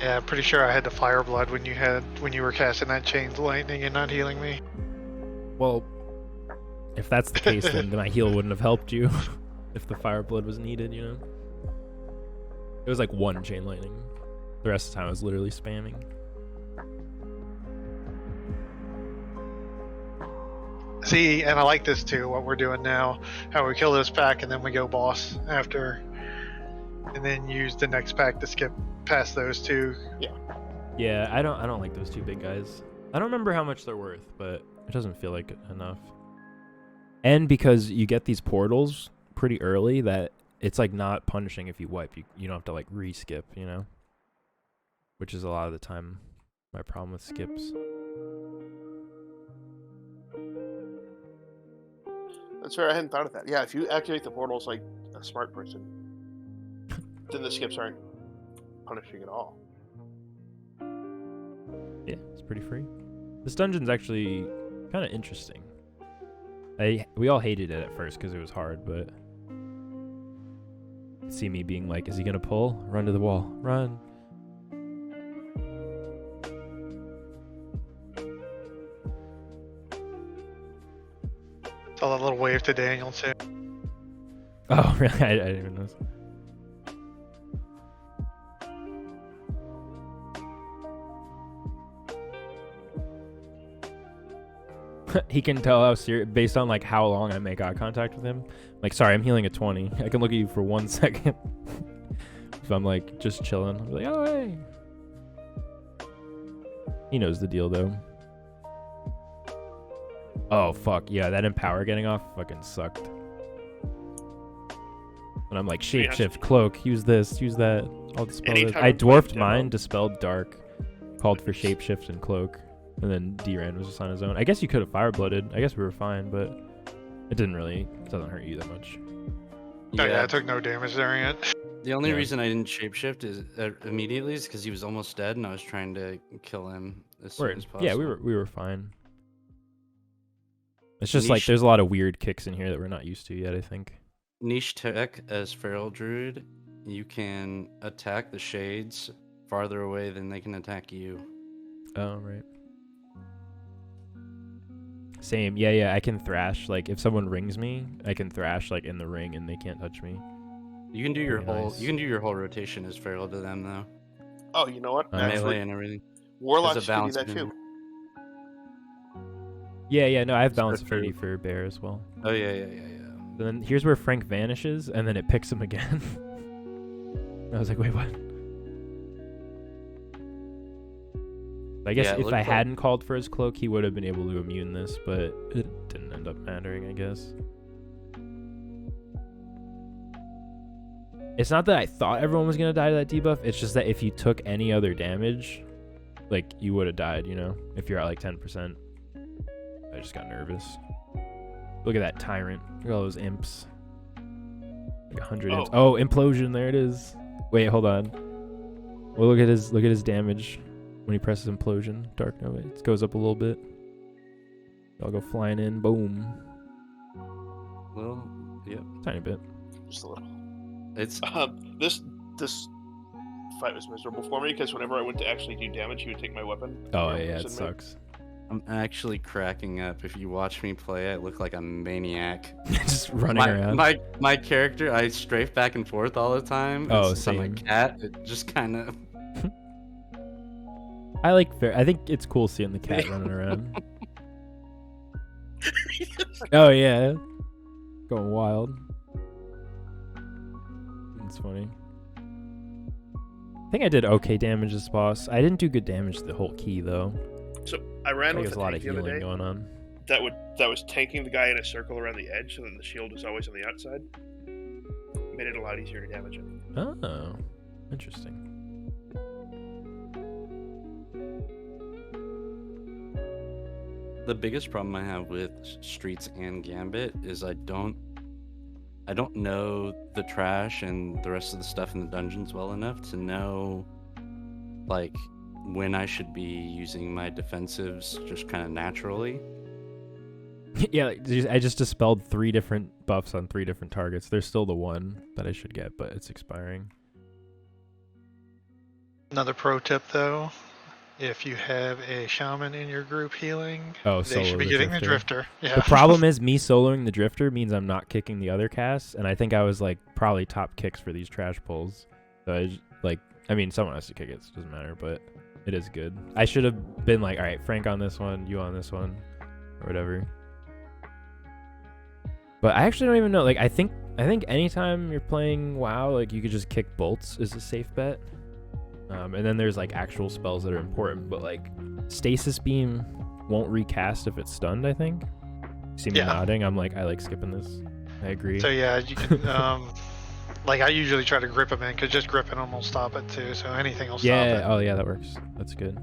Yeah, I'm pretty sure I had the fire blood when you were casting that chain lightning and not healing me. Well, if that's the case, then my heal wouldn't have helped you if the fire blood was needed, you know? It was like one chain lightning. The rest of the time I was literally spamming. See, see, and I like this too, what we're doing now. How we kill this pack and then we go boss after. And then use the next pack to skip past those two. Yeah, I don't like those two big guys. I don't remember how much they're worth, but it doesn't feel like enough. And because you get these portals pretty early, that it's like not punishing if you wipe. You don't have to like re-skip, you know? Which is a lot of the time my problem with skips. That's fair. I hadn't thought of that. Yeah, if you activate the portals like a smart person, then the skips aren't punishing at all. Yeah, it's pretty free. This dungeon's actually kind of interesting. We all hated it at first because it was hard, but see me being like, is he gonna pull? Run to the wall. Run. Saw that little wave to Daniel too. Oh, really? I didn't even notice. He can tell how serious based on like how long I make eye contact with him. Like, sorry, I'm healing at 20. I can look at you for 1 second. If I'm like just chilling, I'm like, oh hey. He knows the deal though. Oh fuck yeah, that empower getting off fucking sucked. And I'm like shapeshift, cloak, use this, use that. I'll dispel this. I dwarfed mine, dispelled dark, called for shapeshift and cloak. And then Drand was just on his own. I guess you could have fire-blooded. I guess we were fine, but it doesn't hurt you that much. Oh, yeah, I took no damage during it. The only reason I didn't shapeshift is immediately is because he was almost dead, and I was trying to kill him as soon as possible. Yeah, we were fine. It's just like there's a lot of weird kicks in here that we're not used to yet, I think. Niche tech as Feral Druid, you can attack the shades farther away than they can attack you. Oh, right. Same. Yeah, I can thrash. Like, if someone rings me, I can thrash, like, in the ring, and they can't touch me. You can do your whole rotation as Feral to them, though. Oh, you know what? Melee and everything. Warlocks can do that too. Yeah, no, I have balance affinity for bear as well. Oh, yeah. And then here's where Frank vanishes, and then it picks him again. I was like, wait, what? I guess if I hadn't called for his cloak, he would have been able to immune this, but it didn't end up mattering, I guess. It's not that I thought everyone was going to die to that debuff, it's just that if you took any other damage, like, you would have died, you know? If you're at, like, 10%. I just got nervous. Look at that tyrant. Look at all those imps. Like 100 imps. Oh, implosion, there it is. Wait, hold on. Well, look at his damage. When he presses implosion, Darknova, it goes up a little bit. I'll go flying in, boom. Well, yep. Tiny bit. Just a little. It's this fight was miserable for me because whenever I went to actually do damage, he would take my weapon. Oh yeah, it sucks. I'm actually cracking up. If you watch me play, I look like a maniac. Just running around. My character, I strafe back and forth all the time. Oh, same. I'm a cat. It just kind of. I think it's cool seeing the cat running around. Oh yeah, going wild. It's funny. I think I did okay damage this boss. I didn't do good damage to the whole key though. So I ran with a lot of healing going on. That was tanking the guy in a circle around the edge, so that the shield was always on the outside. Made it a lot easier to damage him. Oh, interesting. The biggest problem I have with Streets and Gambit is I don't know the trash and the rest of the stuff in the dungeons well enough to know, like, when I should be using my defensives just kind of naturally. Yeah, I just dispelled 3 different buffs on 3 different targets. There's still the one that I should get, but it's expiring. Another pro tip, though. If you have a shaman in your group healing, they should be getting the drifter. Yeah. The problem is me soloing the drifter means I'm not kicking the other casts, and I think I was like probably top kicks for these trash pulls. So I mean, someone has to kick it, so it doesn't matter, but it is good. I should have been like, all right, Frank on this one, you on this one, or whatever. But I actually don't even know. Like, I think anytime you're playing WoW, like, you could just kick bolts is a safe bet. And then there's like actual spells that are important, but like stasis beam won't recast if it's stunned. I think. See me nodding? I'm like, I like skipping this. I agree. So yeah, you can. Like I usually try to grip him in, because just gripping him will stop it too. So anything will stop it. Oh yeah, that works. That's good.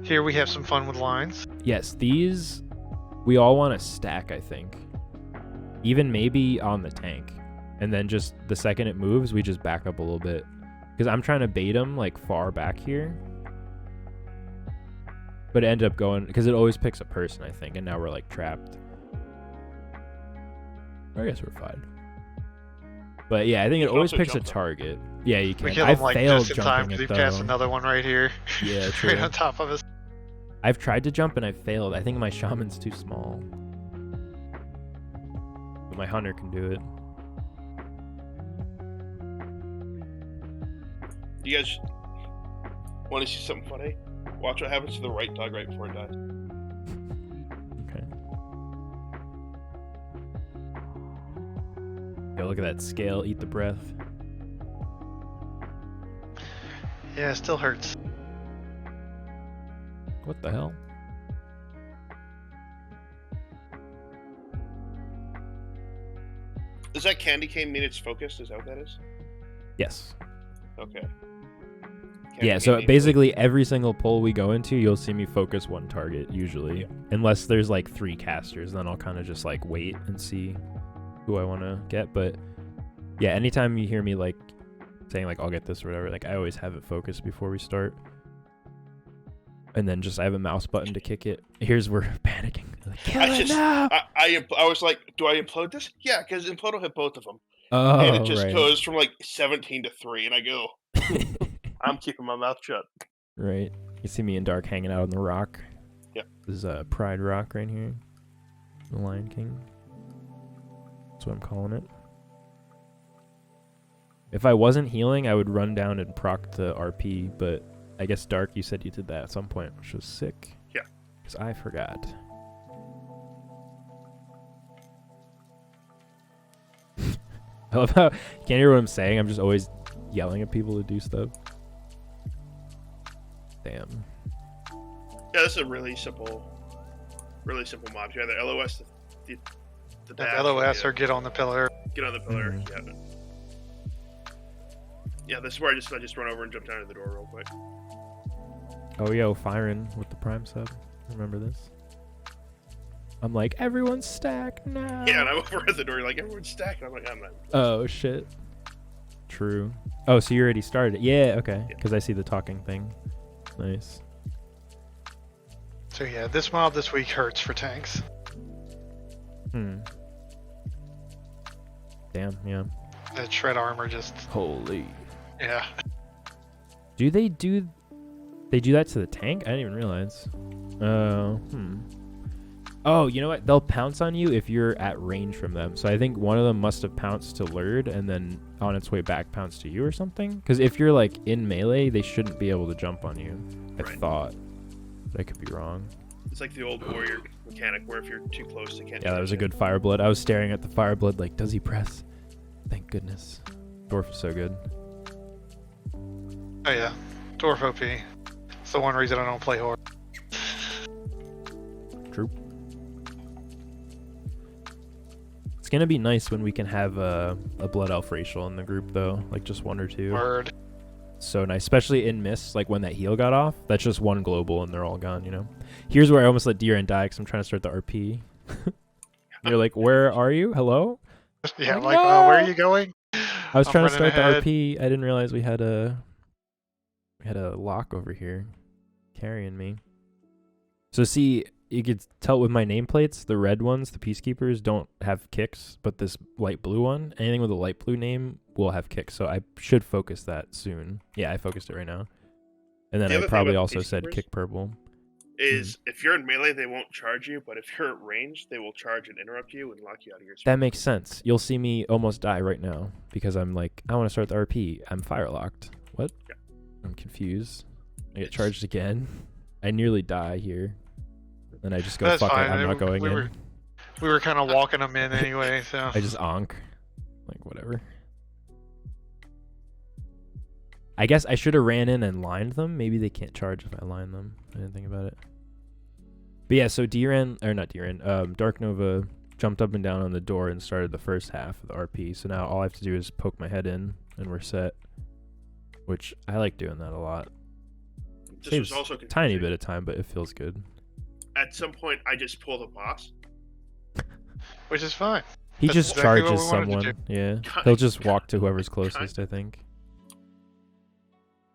Here we have some fun with lines. Yes, these we all want to stack, I think. Even maybe on the tank. And then just the second it moves, we just back up a little bit. Because I'm trying to bait him like far back here. But it ended up going, because it always picks a person, I think. And now we're like trapped. I guess we're fine. But yeah, I think it always picks a target. Yeah, you can. We kill I him like failed just in time jumping because it he cast though. another one right here. Yeah, true. Right on top of us. I've tried to jump and I failed. I think my shaman's too small. But my hunter can do it. You guys want to see something funny? Watch what happens to the right dog right before it dies. Okay. Yo, look at that scale. Eat the breath. Yeah, it still hurts. What the hell? Does that candy cane mean it's focused? Is that what that is? Yes. Okay. Yeah, so basically every single pull we go into, you'll see me focus one target, usually. Unless there's like 3 casters, then I'll kind of just like wait and see who I want to get. But yeah, anytime you hear me like saying like I'll get this or whatever, like I always have it focused before we start. And then just I have a mouse button to kick it. Here's where panicking. Like, kill it now! I was like, do I implode this? Yeah, because implode will hit both of them. Oh, and it just right. goes from like 17 to 3, and I go, I'm keeping my mouth shut. Right. You see me and Dark hanging out on the rock. Yep. This is Pride Rock right here. The Lion King. That's what I'm calling it. If I wasn't healing, I would run down and proc the RP, but I guess Dark, you said you did that at some point, which was sick. Yeah. Because I forgot. I love how you can't hear what I'm saying. I'm just always yelling at people to do stuff. Damn. Yeah, this is a really simple mob. You either LOS the dash, LOS or get on the pillar. get on the pillar. Mhm. Yeah. Yeah, this is where I just run over and jump down to the door real quick. Oh, yo, Firen with the Prime sub. Remember this? I'm like, everyone's stacked now. Yeah, and I'm over at the door, like, everyone's stacked. And I'm like, I'm not. Oh, shit. True. Oh, so you already started it. Yeah, okay. Yeah. Because I see the talking thing. Nice. So yeah, this mob this week hurts for tanks. Damn, yeah. That shred armor just, Holy. yeah. Do they do that to the tank? I didn't even realize. Oh, you know what? They'll pounce on you if you're at range from them. So I think one of them must have pounced to Lurd and then on its way back pounced to you or something. Because if you're like in melee, they shouldn't be able to jump on you. I Right. thought. But I could be wrong. It's like the old warrior mechanic where if you're too close, they can't. Yeah, that was a good Fireblood. I was staring at the Fireblood like, does he press? Thank goodness. Dwarf is so good. Oh yeah, Dwarf OP. It's the one reason I don't play Horde. True. It's gonna be nice when we can have a Blood Elf racial in the group though, like just 1 or 2. Word. So nice, especially in Mist, like when that heal got off. That's just 1 global and they're all gone, you know? Here's where I almost let Drand die because I'm trying to start the RP. You're like, where are you? Hello? Yeah, Oh, like, no! where are you going? I was I'm trying to running start ahead. the RP. I didn't realize we had a lock over here carrying me. So see, you could tell with my nameplates, the red ones, the Peacekeepers, don't have kicks, but this light blue one, anything with a light blue name will have kicks. So I should focus that soon. Yeah, I focused it right now. And then The I other thing probably about also said Peacekeepers kick purple. Is if you're in melee, they won't charge you, but if you're at range, they will charge and interrupt you and lock you out of your That space. makes sense. You'll see me almost die right now because I'm like, I want to start the RP. I'm fire locked. What? Yeah. I'm confused. I get It's- charged again. I nearly die here. And I just go, That's fuck fine. it, I'm not going in. We were kind of walking them in anyway, so. I just onk. Like, whatever. I guess I should have ran in and lined them. Maybe they can't charge if I line them. I didn't think about it. But yeah, so Darknova jumped up and down on the door and started the first half of the RP. So now all I have to do is poke my head in and we're set. Which I like doing that a lot. This Saves was also a tiny confusing. bit of time, but it feels good. At some point, I just pull the boss. Which is fine. He That's just exactly what charges we wanted to someone. Yeah. Kind- He'll just walk to whoever's kind- closest, I think.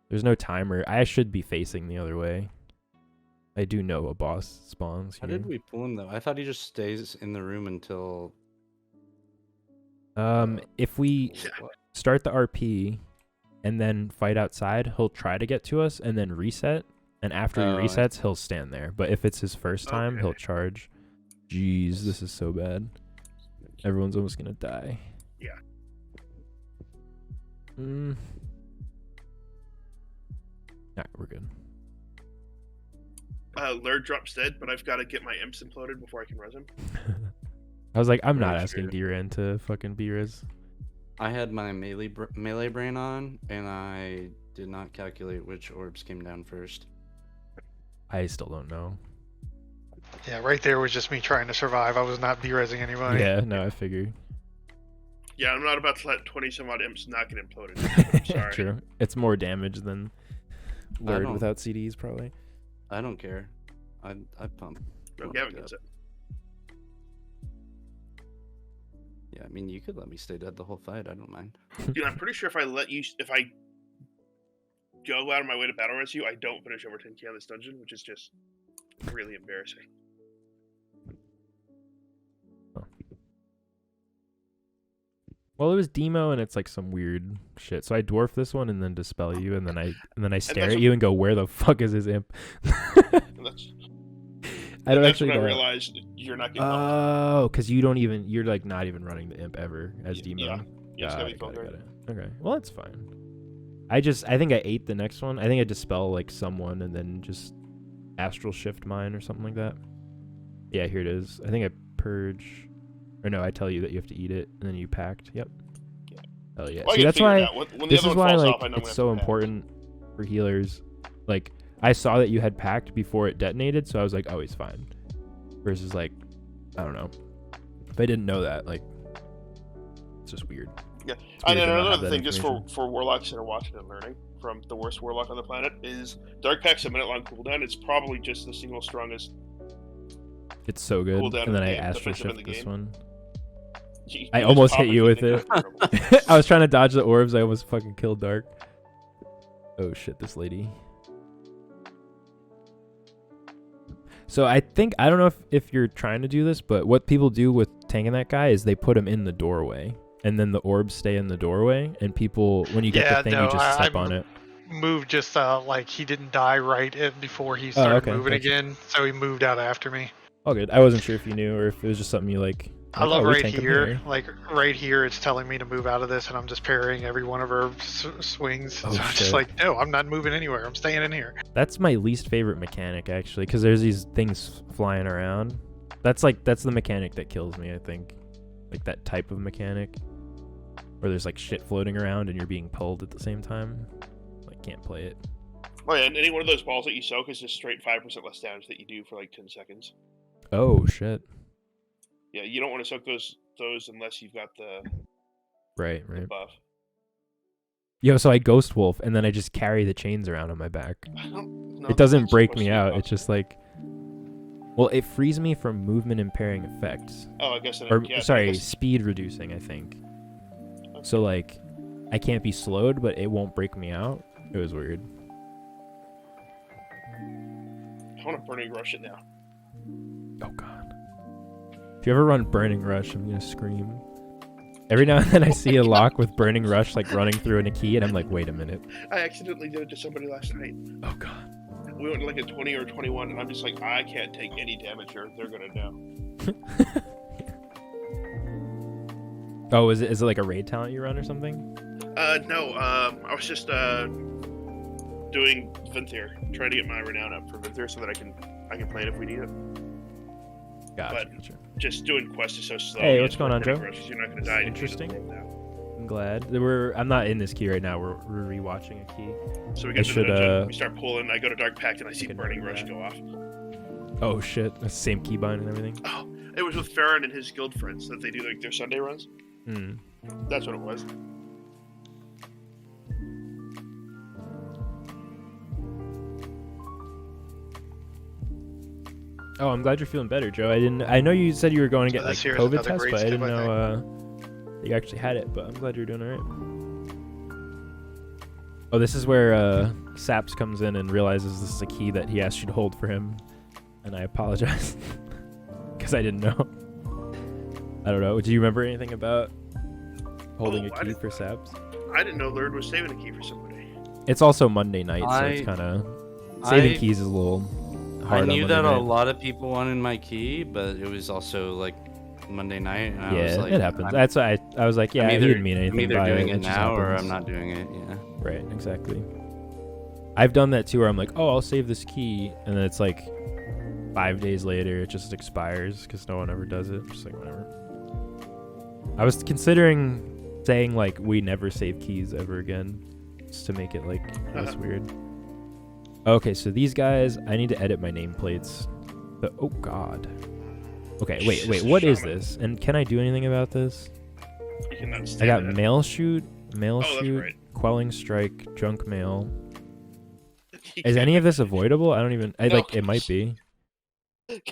There's no timer. I should be facing the other way. I do know a boss spawns How here. did we pull him though? I thought he just stays in the room until. If we start the RP and then fight outside, he'll try to get to us and then reset. And after he resets, he'll stand there. But if it's his first time, he'll charge. Jeez, this is so bad. Everyone's almost gonna die. Yeah. Alright, we're good. Lurd drops dead, but I've got to get my imps imploded before I can res him. I was like, I'm not Very asking true. D-Ran to fucking B-Res. I had my melee brain on, and I did not calculate which orbs came down first. I still don't know. Yeah, right there was just me trying to survive. I was not B-resing anybody. Yeah, no, I figured. Yeah, I'm not about to let 20 some odd imps not get imploded. I'm sorry. True. It's more damage than Lurd don't- without CDs, probably. I don't care. I pump. No, pump Gavin it gets up. it. Yeah, I mean, you could let me stay dead the whole fight. I don't mind. Dude, I'm pretty sure if I go out of my way to battle res you, I don't finish over 10k on this dungeon, which is just really embarrassing. Well, it was demo and it's like some weird shit. So I dwarf this one and then dispel you and then I stare at you and go, where the fuck is his imp? And that's I don't that's actually when I know. realized you're not getting Oh, because you're like not even running the imp ever as demo. Yeah, it's gotta be got filtered. it. Okay, well that's fine. I think I ate the next one. I think I dispel like someone and then just astral shift mine or something like that. Yeah, here it is. I think I purge, or no, I tell you that you have to eat it and then you packed. Yep. Yeah. Oh yeah. Well, I See, can that's figure why. it out. When the This other is one why falls like off, I know I'm it's gonna so have to pack. important for healers. Like I saw that you had packed before it detonated, so I was like, oh, he's fine. Versus like, I don't know. If I didn't know that, like, it's just weird. Yeah, It's and weird then to not have another that thing, just information. for warlocks that are watching and learning from the worst warlock on the planet, is Dark Pack's a minute-long cooldown. It's probably just the single strongest. It's so good. Cooldown And then in I the game, astral defensive in shift the this game. one. You I just almost pop hit it you and with then it. go terrible. I was trying to dodge the orbs. I almost fucking killed Dark. Oh shit, this lady. So I don't know if you're trying to do this, but what people do with tanking that guy is they put him in the doorway, and then the orbs stay in the doorway, and people, when you get Yeah, the thing, no, you just I- step on it. Moved just like he didn't die before he started okay, moving gotcha. again, so he moved out after me. Oh, good. I wasn't sure if you knew or if it was just something you like. I like, love oh, we right tank him here, like right here, it's telling me to move out of this, and I'm just parrying every one of her swings. Oh, so I'm shit. just like, no, I'm not moving anywhere. I'm staying in here. That's my least favorite mechanic, actually, because there's these things flying around. That's the mechanic that kills me, I think. Like that type of mechanic, where there's like shit floating around and you're being pulled at the same time. I can't play it. Oh yeah, and any one of those balls that you soak is just straight 5% less damage that you do for like 10 seconds. Oh shit. Yeah, you don't want to soak those unless you've got the Right. buff. Yo, so I ghost wolf and then I just carry the chains around on my back. I don't know It if doesn't that's break supposed me to be out. buff. It's just like, well, it frees me from movement impairing effects. Oh, I guess. Or Yeah, I sorry, guess- speed reducing, I think. So like, I can't be slowed, but it won't break me out. It was weird. I want to burning rush it now. Oh god. If you ever run Burning Rush, I'm gonna scream. Every now and then I see a lock with Burning Rush like running through in a key, and I'm like, wait a minute. I accidentally did it to somebody last night. Oh god. We went to like a 20 or 21, and I'm just like, I can't take any damage, or they're gonna know. Oh, is it like a raid talent you run or something? No. I was just doing Venthyr, trying to get my renown up for Venthyr so that I can play it if we need it. Gotcha. But Gotcha. just doing quests is so slow. Hey, you what's just going on, running Joe? rush 'cause you're not going to die. Interesting. Now. I'm glad. I'm not in this key right now. We're rewatching a key. So we I get to the should, dungeon, we start pulling, I go to Dark Pact, and I see Take a Burning note of Rush that. go off. Oh shit! That's the same keybind and everything. Oh, it was with Farron and his guild friends that they do like their Sunday runs. Hmm. That's what it was. Oh, I'm glad you're feeling better, Joe. I know you said you were going to get So like this here is COVID another test, great but I step, didn't I know you actually had it. But I'm glad you're doing all right. Oh, this is where Saps comes in and realizes this is a key that he asked you to hold for him, and I apologize because I didn't know. I don't know. Do you remember anything about holding Oh, a I key didn't- for Saps? I didn't know Lurd was saving a key for somebody. It's also Monday night, so it's I- kind of saving I- keys is a little I hard. knew on that Monday a night. lot of people wanted my key, but it was also like Monday night, and I was Yeah, like, it happens. I'm, That's why I was like, yeah, I'm he either, didn't mean anything I'm either by doing it just now or happens. I'm not doing it. Yeah. Right, exactly. I've done that too, where I'm like, oh, I'll save this key, and then it's like 5 days later, it just expires because no one ever does it. Just like whatever. I was considering saying like we never save keys ever again, just to make it like less weird. Okay, so these guys, I need to edit my nameplates. But oh god. Okay, wait, what is Shaman. this? And can I do anything about this? You cannot I stand got it. mail shoot, Oh, that's right. quelling strike, junk mail. You Is can't- any of this avoidable? I don't even. No. Like it might be.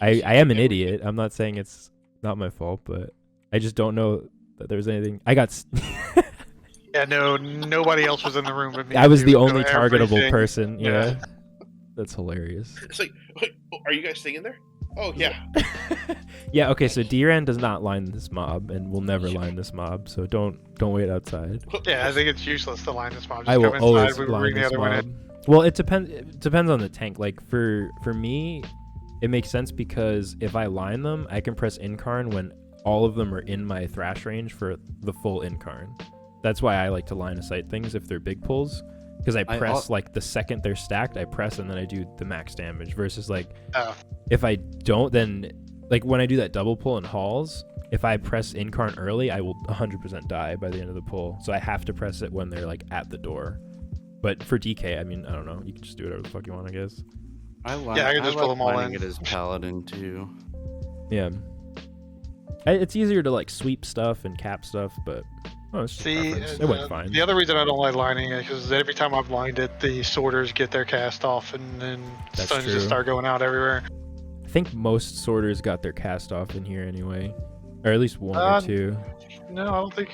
I am an idiot. I'm not saying it's not my fault, but I just don't know that there's anything. I got. Yeah, no, nobody else was in the room but me. I was the so only targetable everything- person. Yeah. yeah. That's hilarious. It's like, wait, are you guys staying in there? Oh yeah. Yeah. Okay. So Drand does not line this mob, and will never line this mob. So don't wait outside. Yeah, I think it's useless to line this mob. Just I will come always inside, we line bring the this other one mob. in. Well, it depends on the tank. Like for me, it makes sense because if I line them, I can press incarn when all of them are in my thrash range for the full incarn. That's why I like to line of sight things if they're big pulls, because I press like the second they're stacked, I press and then I do the max damage. Versus like if I don't, then like when I do that double pull in halls, if I press incarn early, I will 100% die by the end of the pull. So I have to press it when they're like at the door. But for DK, I mean, I don't know. You can just do whatever the fuck you want, I guess. I can just pull them all lining in. it as paladin too. Yeah. It's easier to like sweep stuff and cap stuff, but it's just See, preference. It went fine. the other reason I don't like lining it is every time I've lined it, the sorters get their cast off and then That's stuns true. just start going out everywhere. I think most sorters got their cast off in here anyway, or at least one or two. No, I don't think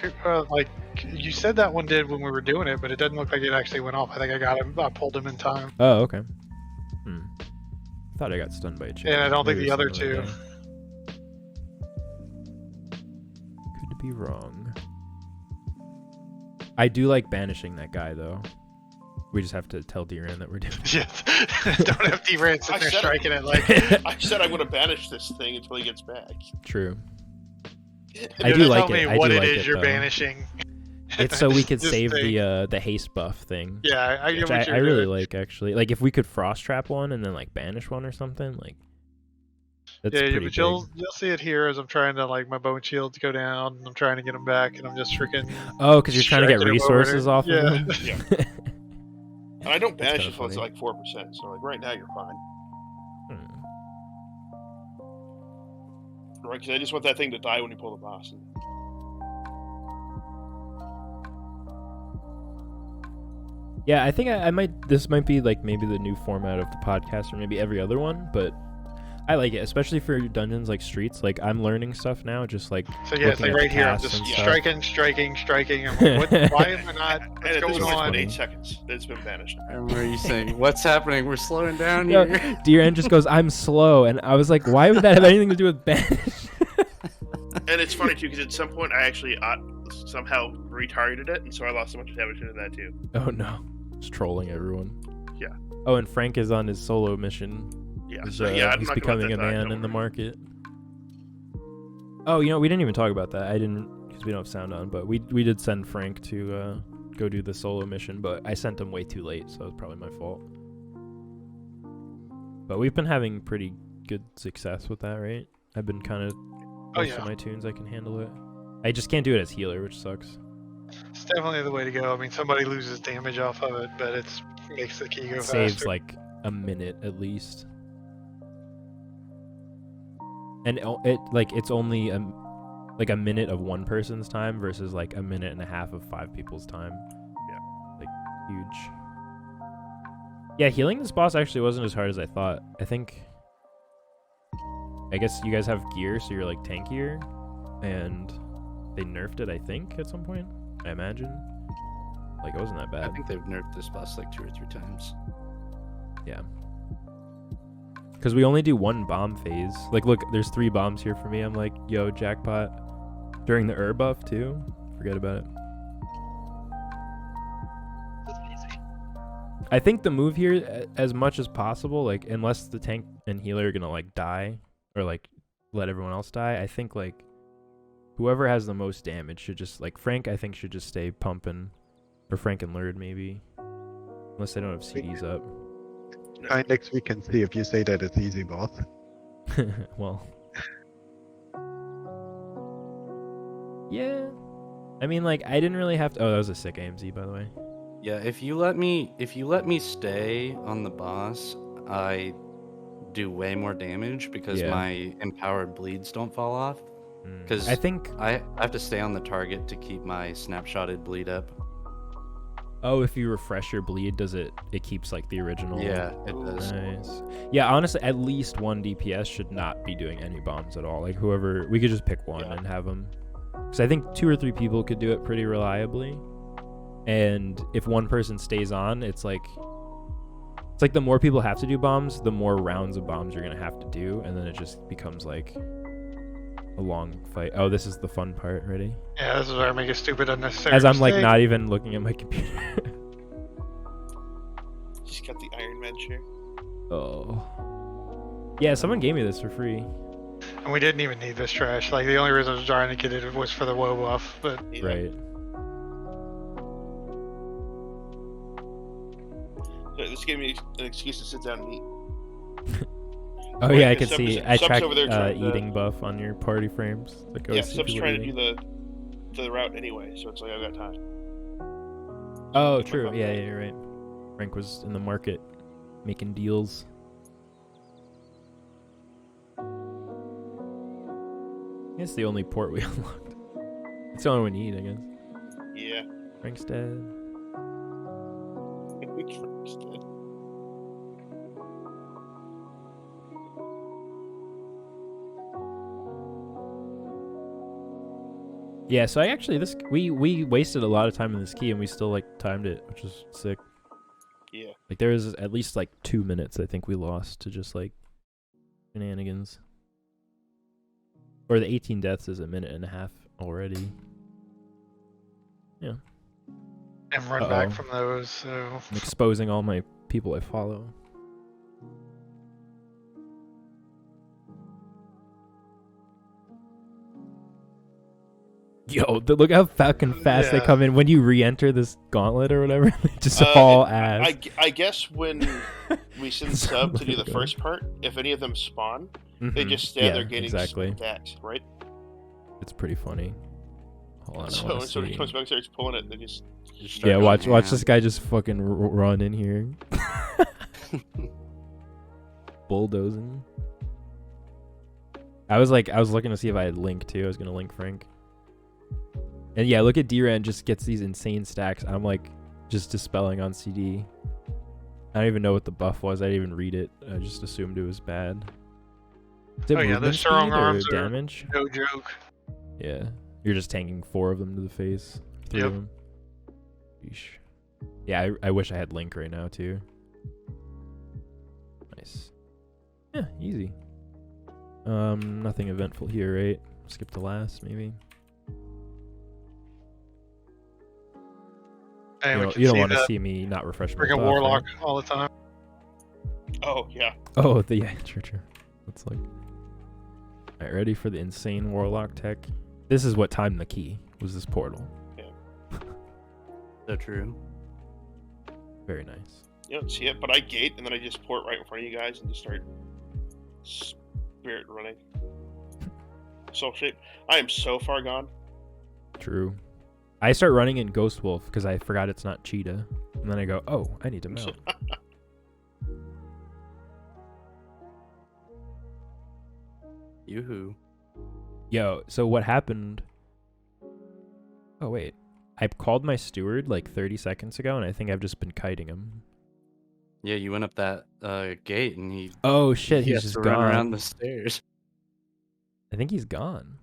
like you said that one did when we were doing it, but it doesn't look like it actually went off. I think I got him. I pulled him in time. Oh, okay. Thought I got stunned by a chicken. And I don't think Maybe the other something two. like that. Could be wrong. I do like banishing that guy though. We just have to tell Drand that we're doing it. Yes. Don't have D-Ran I sitting there said it. striking it like. I said I'm gonna banish this thing until he gets back. True. I You're do gonna like tell it. me I what do it like is it, you're though. banishing. It's so we could This save thing. the haste buff thing. Yeah, I get Which what I you're really doing. like actually. Like if we could frost trap one and then like banish one or something, like that's Yeah, pretty but big. you'll see it here as I'm trying to like my bone shields go down. And I'm trying to get them back, and I'm just freaking. Oh, because you're trying to get striking 'em over resources there. off Yeah. of them. Yeah. And I don't banish kinda until it's funny. like 4%. So like right now you're fine, right? Because I just want that thing to die when you pull the boss. And Yeah, I think I might. This might be like maybe the new format of the podcast, or maybe every other one. But I like it, especially for dungeons like streets. Like I'm learning stuff now, just like So yeah, it's looking like at right here. I'm casts just and stuff. striking. I'm like, what, why am I not? and What's at this going point, it's on? been 8 seconds that it's been banished. I remember you saying, "What's happening? We're slowing down Yeah, here." Drand just goes, "I'm slow," and I was like, "Why would that have anything to do with banish?" And it's funny too because at some point I actually somehow retargeted it, and so I lost so much damage into that too. Oh no, just trolling everyone. Yeah. Oh, and Frank is on his solo mission. Yeah, He's, so yeah, I'm he's not becoming gonna a let that die, man don't in the worry. market. Oh, we didn't even talk about that. I didn't because we don't have sound on, but we did send Frank to go do the solo mission, but I sent him way too late, so it's probably my fault. But we've been having pretty good success with that, right? I've been kind of Oh most yeah, of my tunes I can handle it. I just can't do it as healer, which sucks. it's definitely the way to go. I mean, somebody loses damage off of it, but it makes the key go It saves faster. like a minute at least. And it's only like a minute of one person's time versus like a minute and a half of 5 people's time. Yeah. Like huge. Yeah, healing this boss actually wasn't as hard as I thought. I guess you guys have gear, so you're like tankier, and they nerfed it, I think, at some point. I imagine. Like it wasn't that I bad. think they've nerfed this boss like 2 or 3 times. Yeah. Because we only do 1 bomb phase. Like, look, there's 3 bombs here for me. I'm like, yo, jackpot. During the buff, too. Forget about it. I think the move here, as much as possible, like, unless the tank and healer are going to, like, die, or, like, let everyone else die, I think, like, whoever has the most damage should just, like, Frank, I think, should just stay pumping. Or Frank and Lurd, maybe. Unless they don't have CDs up. Try next week and see if you say that it's easy, boss. Well. Yeah. I mean, like, I didn't really have to. Oh, that was a sick AMZ, by the way. Yeah, if you let me stay on the boss, I do way more damage because Yeah. my empowered bleeds don't fall off. Because I think. I have to stay on the target to keep my snapshotted bleed up. Oh, if you refresh your bleed, does it? It keeps like the original. Yeah, it does. Nice. Yeah, honestly, at least 1 DPS should not be doing any bombs at all. Like whoever, we could just pick one and have them. Because I think 2 or 3 people could do it pretty reliably. And if one person stays on, it's like the more people have to do bombs, the more rounds of bombs you're gonna have to do, and then it just becomes like a long fight. Oh, this is the fun part. Ready? Yeah, this is where I make a stupid unnecessary As I'm like mistake. not even looking at my computer. Just got the Iron Man chair. Oh. Yeah, someone gave me this for free. And we didn't even need this trash. Like, the only reason I was trying to get it was for the WoW buff, but Yeah. Right. So this gave me an excuse to sit down and eat. Oh Wait, yeah, I the can sub's- see. I sub's tracked over there trying to- eating buff on your party frames. Like, Yeah, Sub's trying to do the route anyway, so it's like I've got time. Oh, true. Yeah, yeah, you're right. Frank was in the market making deals. It's the only port we unlocked. It's the only one you need, I guess. Yeah. Frank's dead. Yeah, so I actually we wasted a lot of time in this key and we still like timed it, which is sick. Yeah. Like there was at least like 2 minutes I think we lost to just like shenanigans. Or the 18 deaths is a minute and a half already. Yeah. and run back from those, so... I'm exposing all my people I follow. Yo, look how fucking fast they Yeah. come in when you re-enter this gauntlet or whatever. They just haul ass. I guess when we send That's Sub to do really the good. first part, if any of them spawn, they Mhm. just stand Yeah, there getting exactly. stacks, right? It's pretty funny. Hold on, I So wanna when somebody see. comes back, starts pulling it, they just Just Yeah, start watch going this ham. guy just fucking run in here. Bulldozing. I was looking to see if I had Link too. I was gonna link Frank. And yeah, look at Drand just gets these insane stacks. I'm like just dispelling on CD. I don't even know what the buff was. I didn't even read it. I just assumed it was bad. Is it Oh yeah, movement the strong speed or arms are damage? no joke. Yeah. You're just tanking 4 of them to the face. 3 of Yep. them. Yeesh. Yeah, I wish I had Link right now too. Nice. Yeah, easy. Nothing eventful here, right? Skip to last, maybe. Hey, we can You don't see want to the see me not refresh my freaking buff, warlock right? all the time. oh yeah. Oh, yeah, true. That's like... Alright, ready for the insane warlock tech? This is what timed the key, was this portal. So true. Very nice. You don't see it, but I gate and then I just port right in front of you guys and just start spirit running. soul shape. I am so far gone. True. I start running in Ghost Wolf because I forgot it's not Cheetah. And then I go, oh, I need to mount. Yoo-hoo. Yo, so what happened? Oh, wait. I called my steward like 30 seconds ago, and I think I've just been kiting him. Yeah, you went up that gate and he Oh, shit, he he's has just to gone. run around the stairs. I think he's gone.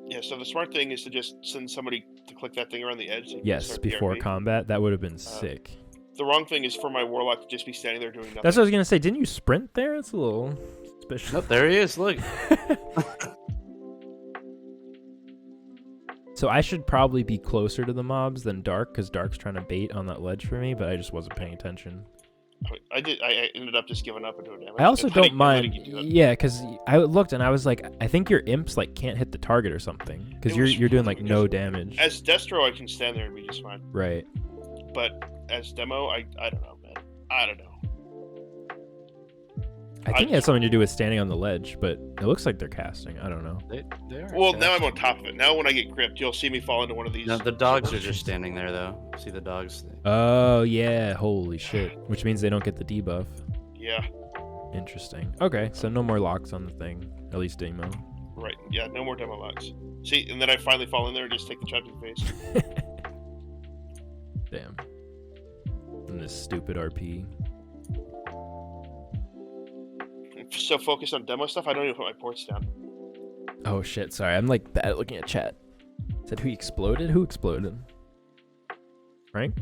Yeah, so the smart thing is to just send somebody to click that thing around the edge. So you can Yes, start before PRP. combat. That would have been sick. The wrong thing is for my warlock to just be standing there doing nothing. That's what I was going to say. Didn't you sprint there? It's a little suspicious. Nope, there he is. Look. So I should probably be closer to the mobs than Dark, because Dark's trying to bait on that ledge for me, but I just wasn't paying attention. I ended up just giving up and doing damage. I also And don't letting mind, you do it. yeah, because I looked and I was like, I think your imps like can't hit the target or something, because It was- you're doing like no damage. As Destro, I can stand there and be just fine. Right. But as demo, I don't know, man. I don't know. I think it has something to do with standing on the ledge, but it looks like they're casting. I don't know. They are. Well, now I'm on top of it. Now when I get gripped, you'll see me fall into one of these. No, the dogs are just standing there though. See the dogs? Oh yeah, holy shit! Which means they don't get the debuff. Yeah, Interesting. Okay, so no more locks on the thing, at least demo. right. Yeah, no more demo locks. See, and then I finally fall in there and just take the shot to the face. Damn. And this stupid RP. I'm so focused on demo stuff, I don't even put my ports down. Oh shit! Sorry, I'm like bad at looking at chat. Said who exploded? Who exploded? Frank?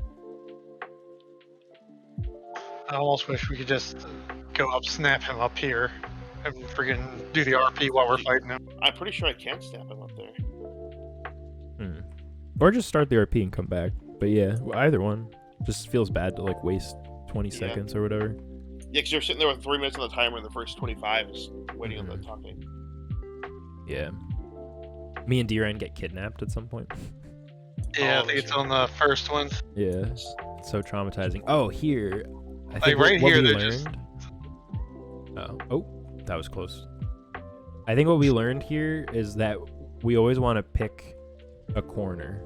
I almost wish we could just go up, snap him up here, and friggin' do the RP while we're fighting him. I'm pretty sure I can snap him up there. Or just start the RP and come back. But yeah, either one. Just feels bad to like waste 20 Yeah. seconds or whatever. Yeah, because you're sitting there with 3 minutes on the timer, and the first 25 is waiting on the talking. Yeah. Me and Drand get kidnapped at some point. Yeah, Oh, I think it's shit. on the first one. Yeah. It's so traumatizing. Oh, here. I Like, think right what here, we they're just- learned. Oh, that was close. I think what we learned here is that we always want to pick a corner.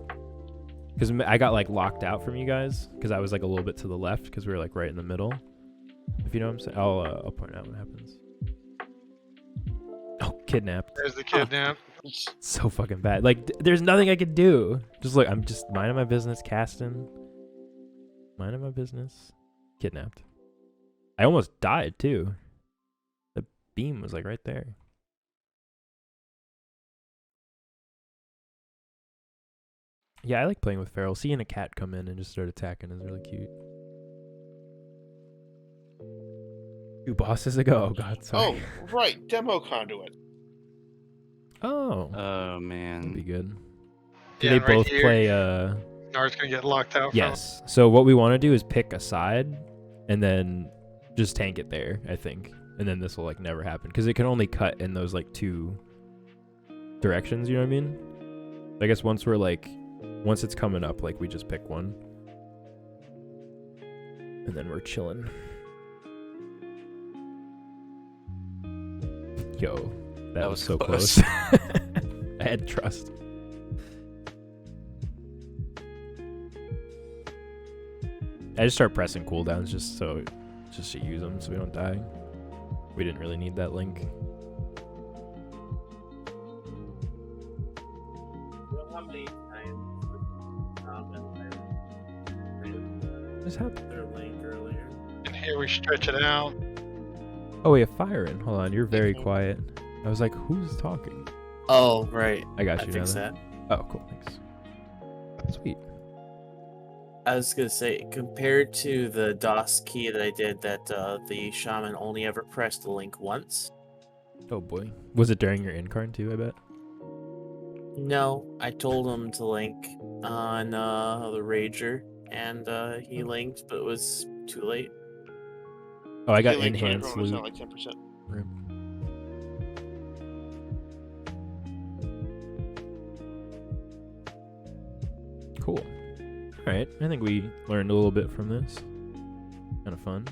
Because I got like locked out from you guys because I was like a little bit to the left because we were like right in the middle. If you know what I'm saying, I'll point out what happens. Oh, kidnapped. There's the kidnap. So fucking bad. Like, there's nothing I could do. Just look, I'm just minding my business, casting. Minding my business. Kidnapped. I almost died, too. The beam was, like, right there. Yeah, I like playing with Feral. Seeing a cat come in and just start attacking is really cute. 2 bosses ago. Oh, God, sorry. Oh, right. Demo conduit. Oh. Oh man. That'd be good. Do Yeah, they right both here. play, Nard's gonna get locked out. Yes. So what we want to do is pick a side and then just tank it there, I think. And then this will like never happen because it can only cut in those like 2 directions, you know what I mean? I guess once it's coming up, like we just pick one. And then we're chilling. Yo, that was so close. I had trust. I just start pressing cooldowns just to use them so we don't die. We didn't really need that link. What happened? And here we stretch it out. Oh, we have fire in. Hold on, you're very quiet. I was like, who's talking? Oh, right. I got I you. fixed now. that. Oh, cool. Thanks. Sweet. I was gonna say, compared to the DOS key that I did, that the shaman only ever pressed the link once. Oh boy. Was it during your incarn too, I bet? No, I told him to link on the Rager, and he linked, but it was too late. Oh, I got Hey, Link, enhanced everyone was loot. at like 10%. Rip. Cool. Alright, I think we learned a little bit from this. Kind of fun.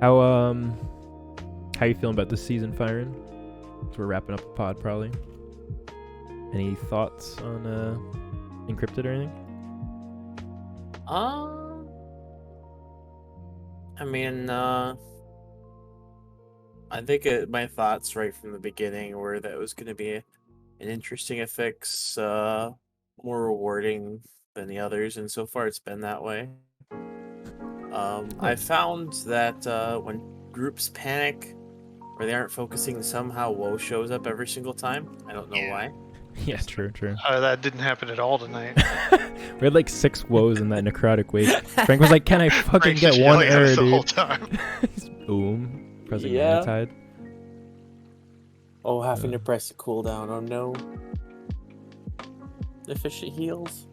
How you feeling about this season, Firen? So we're wrapping up the pod probably. Any thoughts on Encrypted or anything? I mean, I think my thoughts right from the beginning were that it was going to be an interesting affix, more rewarding than the others, and so far it's been that way. I found that when groups panic or they aren't focusing, somehow woe shows up every single time. I don't know why. Yeah, true. That didn't happen at all tonight. We had like 6 woes in that necrotic wake. Frank was like, "Can I fucking Frank's get just one yelling at error, us the whole dude?" time. Boom. Pressing Yeah. Manatide. Oh, having to press the cooldown. Oh no. Efficient heals.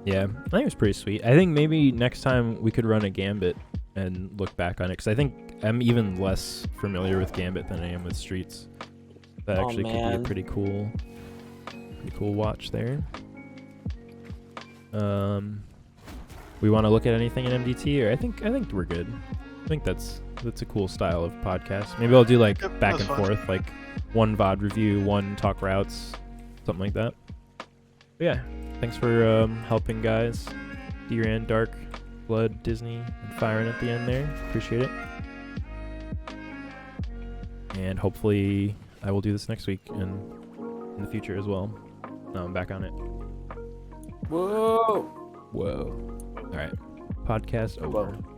Yeah, I think it was pretty sweet. I think maybe next time we could run a Gambit and look back on it, because I think I'm even less familiar with Gambit than I am with Streets. That Oh, actually could be a man. pretty cool watch there. We want to look at anything in MDT, or I think we're good. I think that's a cool style of podcast. Maybe I'll do like Yep, back that's and fine. forth, like one VoD review, one talk routes, something like that. But yeah, thanks for helping, guys. Drand, Dark, Blood, Disney, and Firen at the end there. Appreciate it. And hopefully I will do this next week and in the future as well. Now I'm back on it. Whoa. Whoa. All right. Podcast over. Whoa.